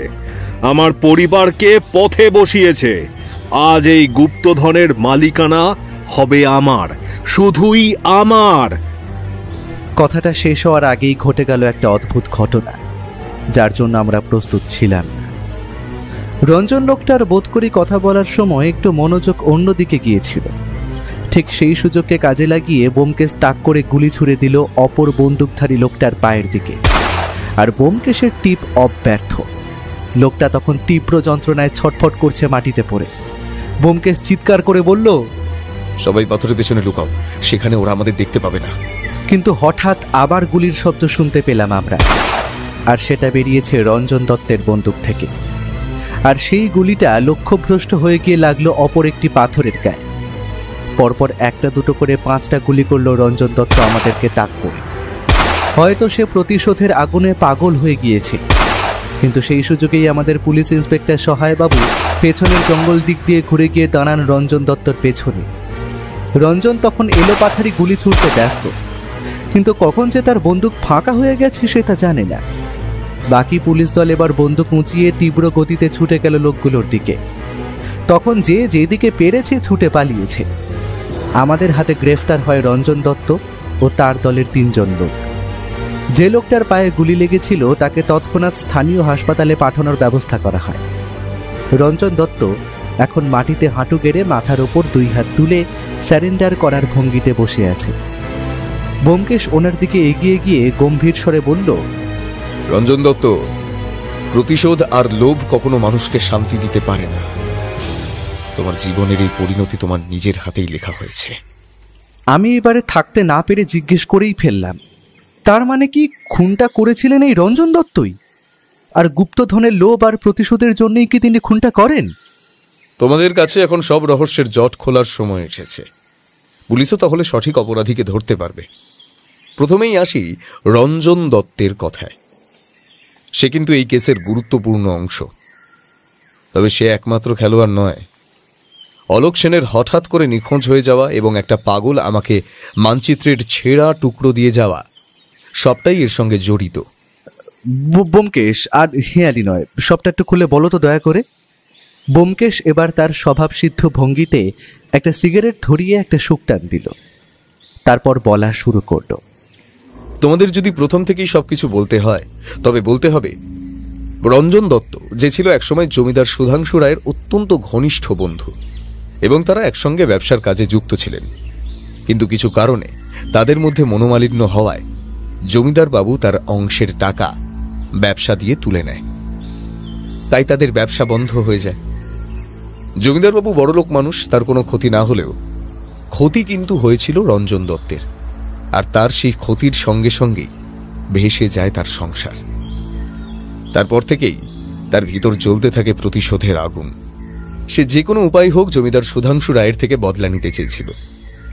আমার পরিবারকে পথে বসিয়েছে। আজ এই গুপ্তধনের মালিকানা হবে আমার, শুধুই আমার।
কথাটা শেষ হওয়ার আগেই ঘটে গেল একটা অদ্ভুত ঘটনা, যার জন্য আমরা প্রস্তুত ছিলাম না। রঞ্জন লোকটার বোধ করি কথা বলার সময় একটু মনোযোগ অন্যদিকে গিয়েছিল। ঠিক সেই সুযোগকে কাজে লাগিয়ে ব্যোমকেশ তাক করে গুলি ছুড়ে দিল অপর বন্দুকধারী লোকটার পায়ের দিকে, আর ব্যোমকেশের টিপ অব্যর্থ। লোকটা তখন তীব্র যন্ত্রণায় ছটফট করছে মাটিতে পড়ে। ব্যোমকেশ চিৎকার করে বলল,
সবাই পাথরের পেছনে লুকাও, সেখানে ওরা আমাদের দেখতে পাবে না।
কিন্তু হঠাৎ আবার গুলির শব্দ শুনতে পেলাম আমরা, আর সেটা বেরিয়েছে রঞ্জন দত্তের বন্দুক থেকে। আর সেই গুলিটা লক্ষ্যভ্রষ্ট হয়ে গিয়ে লাগলো অপর একটি পাথরের গায়ে। পরপর একটা দুটো করে 5টা গুলি করলো রঞ্জন দত্ত আমাদেরকে তাক করে। হয়তো সে প্রতিশোধের আগুনে পাগল হয়ে গিয়েছে, কিন্তু সেই সুযোগেই আমাদের পুলিশ ইন্সপেক্টর সহায়বাবু পেছনের জঙ্গল দিক দিয়ে ঘুরে গিয়ে দাঁড়ান রঞ্জন দত্তর পেছনে। রঞ্জন তখন এলোপাথারি গুলি ছুড়তে ব্যস্ত, কিন্তু কখন যে তার বন্দুক ফাঁকা হয়ে গেছে সেটা জানে না। বাকি পুলিশ দল এবার বন্দুক উঁচিয়ে তীব্র গতিতে ছুটে গেল লোকগুলোর দিকে। তখন যে যেদিকে পেরেছে ছুটে পালিয়েছে। আমাদের হাতে গ্রেফতার হয় রঞ্জন দত্ত ও তার দলের 3 জন লোক। যে লোকটার পায়ে গুলি লেগেছিল তাকে তৎক্ষণাৎ স্থানীয় হাসপাতালে পাঠানোর ব্যবস্থা করা হয়। রঞ্জন দত্ত এখন মাটিতে হাঁটু গেড়ে মাথার ওপর 2 হাত তুলে স্যারেন্ডার করার ভঙ্গিতে বসে আছে। ব্যোমকেশ ওনার দিকে এগিয়ে গিয়ে গম্ভীর স্বরে বলল,
রঞ্জন দত্ত, প্রতিশোধ আর লোভ কখনো মানুষকে শান্তি দিতে পারে না। তোমার জীবনের এই পরিণতি তোমার নিজের হাতেই লেখা হয়েছে।
আমি এবারে থাকতে না পেরে জিজ্ঞেস করেই ফেললাম, তার মানে কি খুনটা করেছিলেন এই রঞ্জন দত্তই? আর গুপ্তধনের লোভ আর প্রতিশোধের জন্যই কি তিনি খুনটা করেন?
তোমাদের কাছে এখন সব রহস্যের জট খোলার সময় এসেছে। পুলিশও তাহলে সঠিক অপরাধীকে ধরতে পারবে। প্রথমেই আসি রঞ্জন দত্তের কথায়। সে কিন্তু এই কেসের গুরুত্বপূর্ণ অংশ। তবে সে একমাত্র খেলোয়াড় নয়। অলোক সেনের হঠাৎ করে নিখোঁজ হয়ে যাওয়া এবং একটা পাগল আমাকে মানচিত্রের ছেঁড়া টুকরো দিয়ে যাওয়া, সবটাই এর সঙ্গে জড়িত।
ব্যোমকেশ, আর হেয়ালি নয়, সবটা একটু খুলে বলো তো দয়া করে। ব্যোমকেশ এবার তার স্বভাবসিদ্ধ ভঙ্গিতে একটা সিগারেট ধরিয়ে একটা শুক টান দিল। তারপর বলা শুরু করল,
তোমাদের যদি প্রথম থেকেই সবকিছু বলতে হয় তবে বলতে হবে রঞ্জন দত্ত, যে ছিল একসময় জমিদার সুধাংশু রায়ের অত্যন্ত ঘনিষ্ঠ বন্ধু, এবং তারা একসঙ্গে ব্যবসার কাজে যুক্ত ছিলেন। কিন্তু কিছু কারণে তাদের মধ্যে মনোমালিন্য হওয়ায় জমিদার বাবু তার অংশের টাকা ব্যবসা দিয়ে তুলে নেয়। তাই তাদের ব্যবসা বন্ধ হয়ে যায়। জমিদার বাবু বড়লোক মানুষ, তার কোনো ক্ষতি না হলেও ক্ষতি কিন্তু হয়েছিল রঞ্জন দত্তের, আর তার সেই ক্ষতির সঙ্গে সঙ্গেই ভেসে যায় তার সংসার। তারপর থেকেই তার ভিতর জ্বলতে থাকে প্রতিশোধের আগুন। সে যে কোনো উপায় হোক জমিদার সুধাংশু রায়ের থেকে বদলা নিতে চেয়েছিল,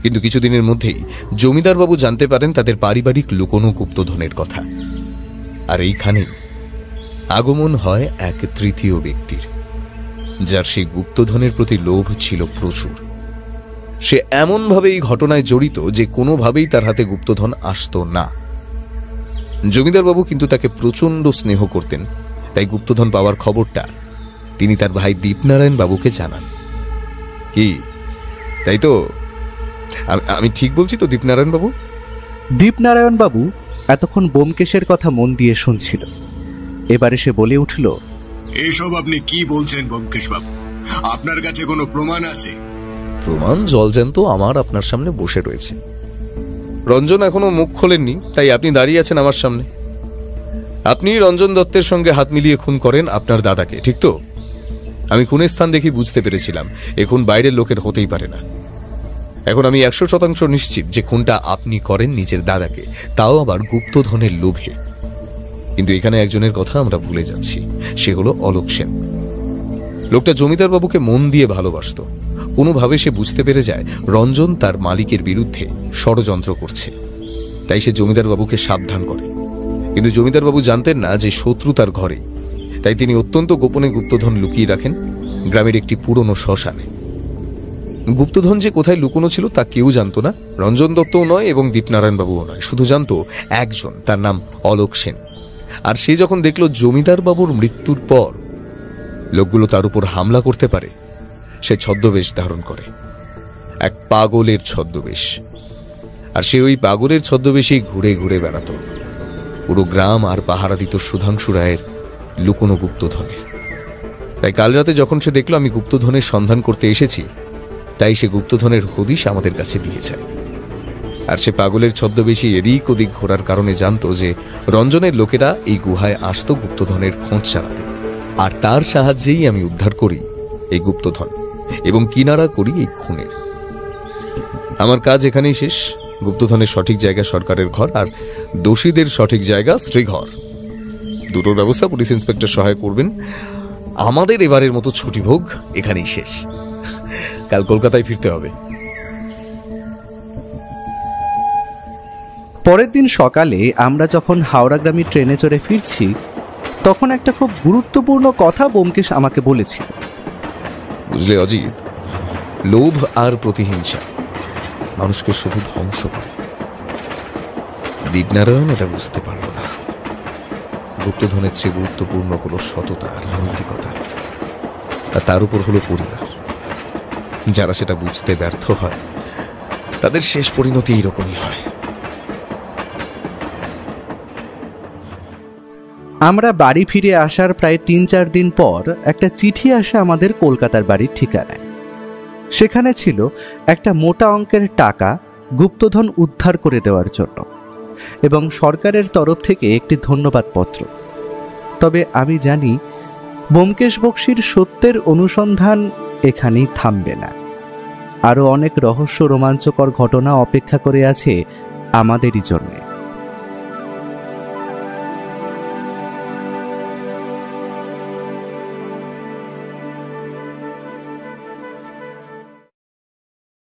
কিন্তু কিছুদিনের মধ্যেই জমিদার বাবু জানতে পারেন তাদের পারিবারিক লুকোনো গুপ্তধনের কথা। আর এইখানেই আগমন হয় এক তৃতীয় ব্যক্তির, যার সেই গুপ্তধনের প্রতি লোভ ছিল প্রচুর। সে এমনভাবে এই ঘটনায় জড়িত যে কোনোভাবেই তার হাতে গুপ্তধন আসত না। জমিদার বাবু কিন্তু তাকে প্রচন্ড স্নেহ করতেন, তাই গুপ্তধন পাওয়ার খবরটা তিনি তার ভাই দীপনারায়ণ বাবুকে জানান। কি তাই তো? আমি ঠিক বলছি তো দীপনারায়ণ বাবু?
দীপনারায়ণ বাবু এতক্ষণ ব্যোমকেশের কথা মন দিয়ে শুনছিল। এবারে সে বলে উঠল,
এসব আপনি কি বলছেন ব্যোমকেশ বাবু? আপনার কাছে কোনো প্রমাণ আছে?
প্রমাণ জলজ্যান্ত আমার আপনার সামনে বসে রয়েছে। রঞ্জন এখনো মুখ খোলেননি, তাই আপনি দাঁড়িয়ে আছেন আমার সামনে। আপনি রঞ্জন দত্তের সঙ্গে হাত মিলিয়ে খুন করেন আপনার দাদাকে, ঠিক তো? আমি খুনের স্থান দেখি বুঝতে পেরেছিলাম এ খুন বাইরের লোকের হতেই পারে না। এখন আমি 100% নিশ্চিত যে খুনটা আপনি করেন নিজের দাদাকে, তাও আবার গুপ্তধনের লোভে। কিন্তু এখানে একজনের কথা আমরা ভুলে যাচ্ছি, সে হলো অলোক সেন। লোকটা জমিদার বাবুকে মন দিয়ে ভালোবাসত। কোনোভাবে সে বুঝতে পেরে যায় রঞ্জন তার মালিকের বিরুদ্ধে ষড়যন্ত্র করছে, তাই সে জমিদার বাবুকে সাবধান করে। কিন্তু জমিদার বাবু জানতেন না যে শত্রু তার ঘরে, তাই তিনি অত্যন্ত গোপনে গুপ্তধন লুকিয়ে রাখেন গ্রামের একটি পুরনো শ্মশানে। গুপ্তধন যে কোথায় লুকোনো ছিল তা কেউ জানত না, রঞ্জন দত্তও নয় এবং দীপনারায়ণ বাবুও নয়। শুধু জানত একজন, তার নাম অলোক সেন। আর সে যখন দেখল জমিদার বাবুর মৃত্যুর পর লোকগুলো তার উপর হামলা করতে পারে, সে ছদ্মবেশ ধারণ করে, এক পাগলের ছদ্মবেশ। আর সে ওই পাগলের ছদ্মবেশেই ঘুরে ঘুরে বেড়াত, পুরো গ্রাম আর পাহারা দিত সুধাংশু রায়ের লুকোনো গুপ্তধনের। তাই কাল রাতে যখন সে দেখল আমি গুপ্তধনের সন্ধান করতে এসেছি, তাই সে গুপ্তধনের হদিশ আমাদের কাছে দিয়ে যায়। আর সে পাগলের ছদ্মবেশী এদিক ওদিক ঘোরার কারণে জানত যে রঞ্জনের লোকেরা এই গুহায় আসত গুপ্তধনের খোঁজ চালাতে, আর তার সাহায্যেই আমি উদ্ধার করি এই গুপ্তধন এবং কিনারা করি এই খুনের। আমার কাজ এখানেই শেষ। গুপ্তধনের সঠিক জায়গা সরকারের ঘর, আর দোষীদের সঠিক জায়গা শ্রীঘর। দুটোর ব্যবস্থা পুলিশ ইন্সপেক্টর সহায় করবেন। আমাদের এবারের মতো ছুটিভোগ এখানেই শেষ। কাল কলকাতায় ফিরতে হবে।
পরের দিন সকালে আমরা যখন হাওড়াগ্রামী ট্রেনে চড়ে ফিরছি, তখন একটা খুব গুরুত্বপূর্ণ কথা ব্যোমকেশ আমাকে বলেছিল।
বুঝলে অজিত, লোভ আর প্রতিহিংসা মানুষকে শুধু ধ্বংস করে। দীপনারায়ণ এটা বুঝতে পারল না। গুপ্তধনের চেয়ে গুরুত্বপূর্ণ হলো সততা আর নৈতিকতা, আর তার উপর হলো পরিবার। যারা সেটা বুঝতে ব্যর্থ হয় তাদের শেষ পরিণতি এইরকমই হয়।
আমরা বাড়ি ফিরে আসার প্রায় 3-4 দিন পর একটা চিঠি আসে আমাদের কলকাতার বাড়ির ঠিকানায়। সেখানে ছিল একটা মোটা অঙ্কের টাকা গুপ্তধন উদ্ধার করে দেওয়ার জন্য এবং সরকারের তরফ থেকে একটি ধন্যবাদ পত্র। তবে আমি জানি ব্যোমকেশ বক্সীর সত্যের অনুসন্ধান এখানেই থামবে না। আরও অনেক রহস্য রোমাঞ্চকর ঘটনা অপেক্ষা করে আছে আমাদেরই জন্যে।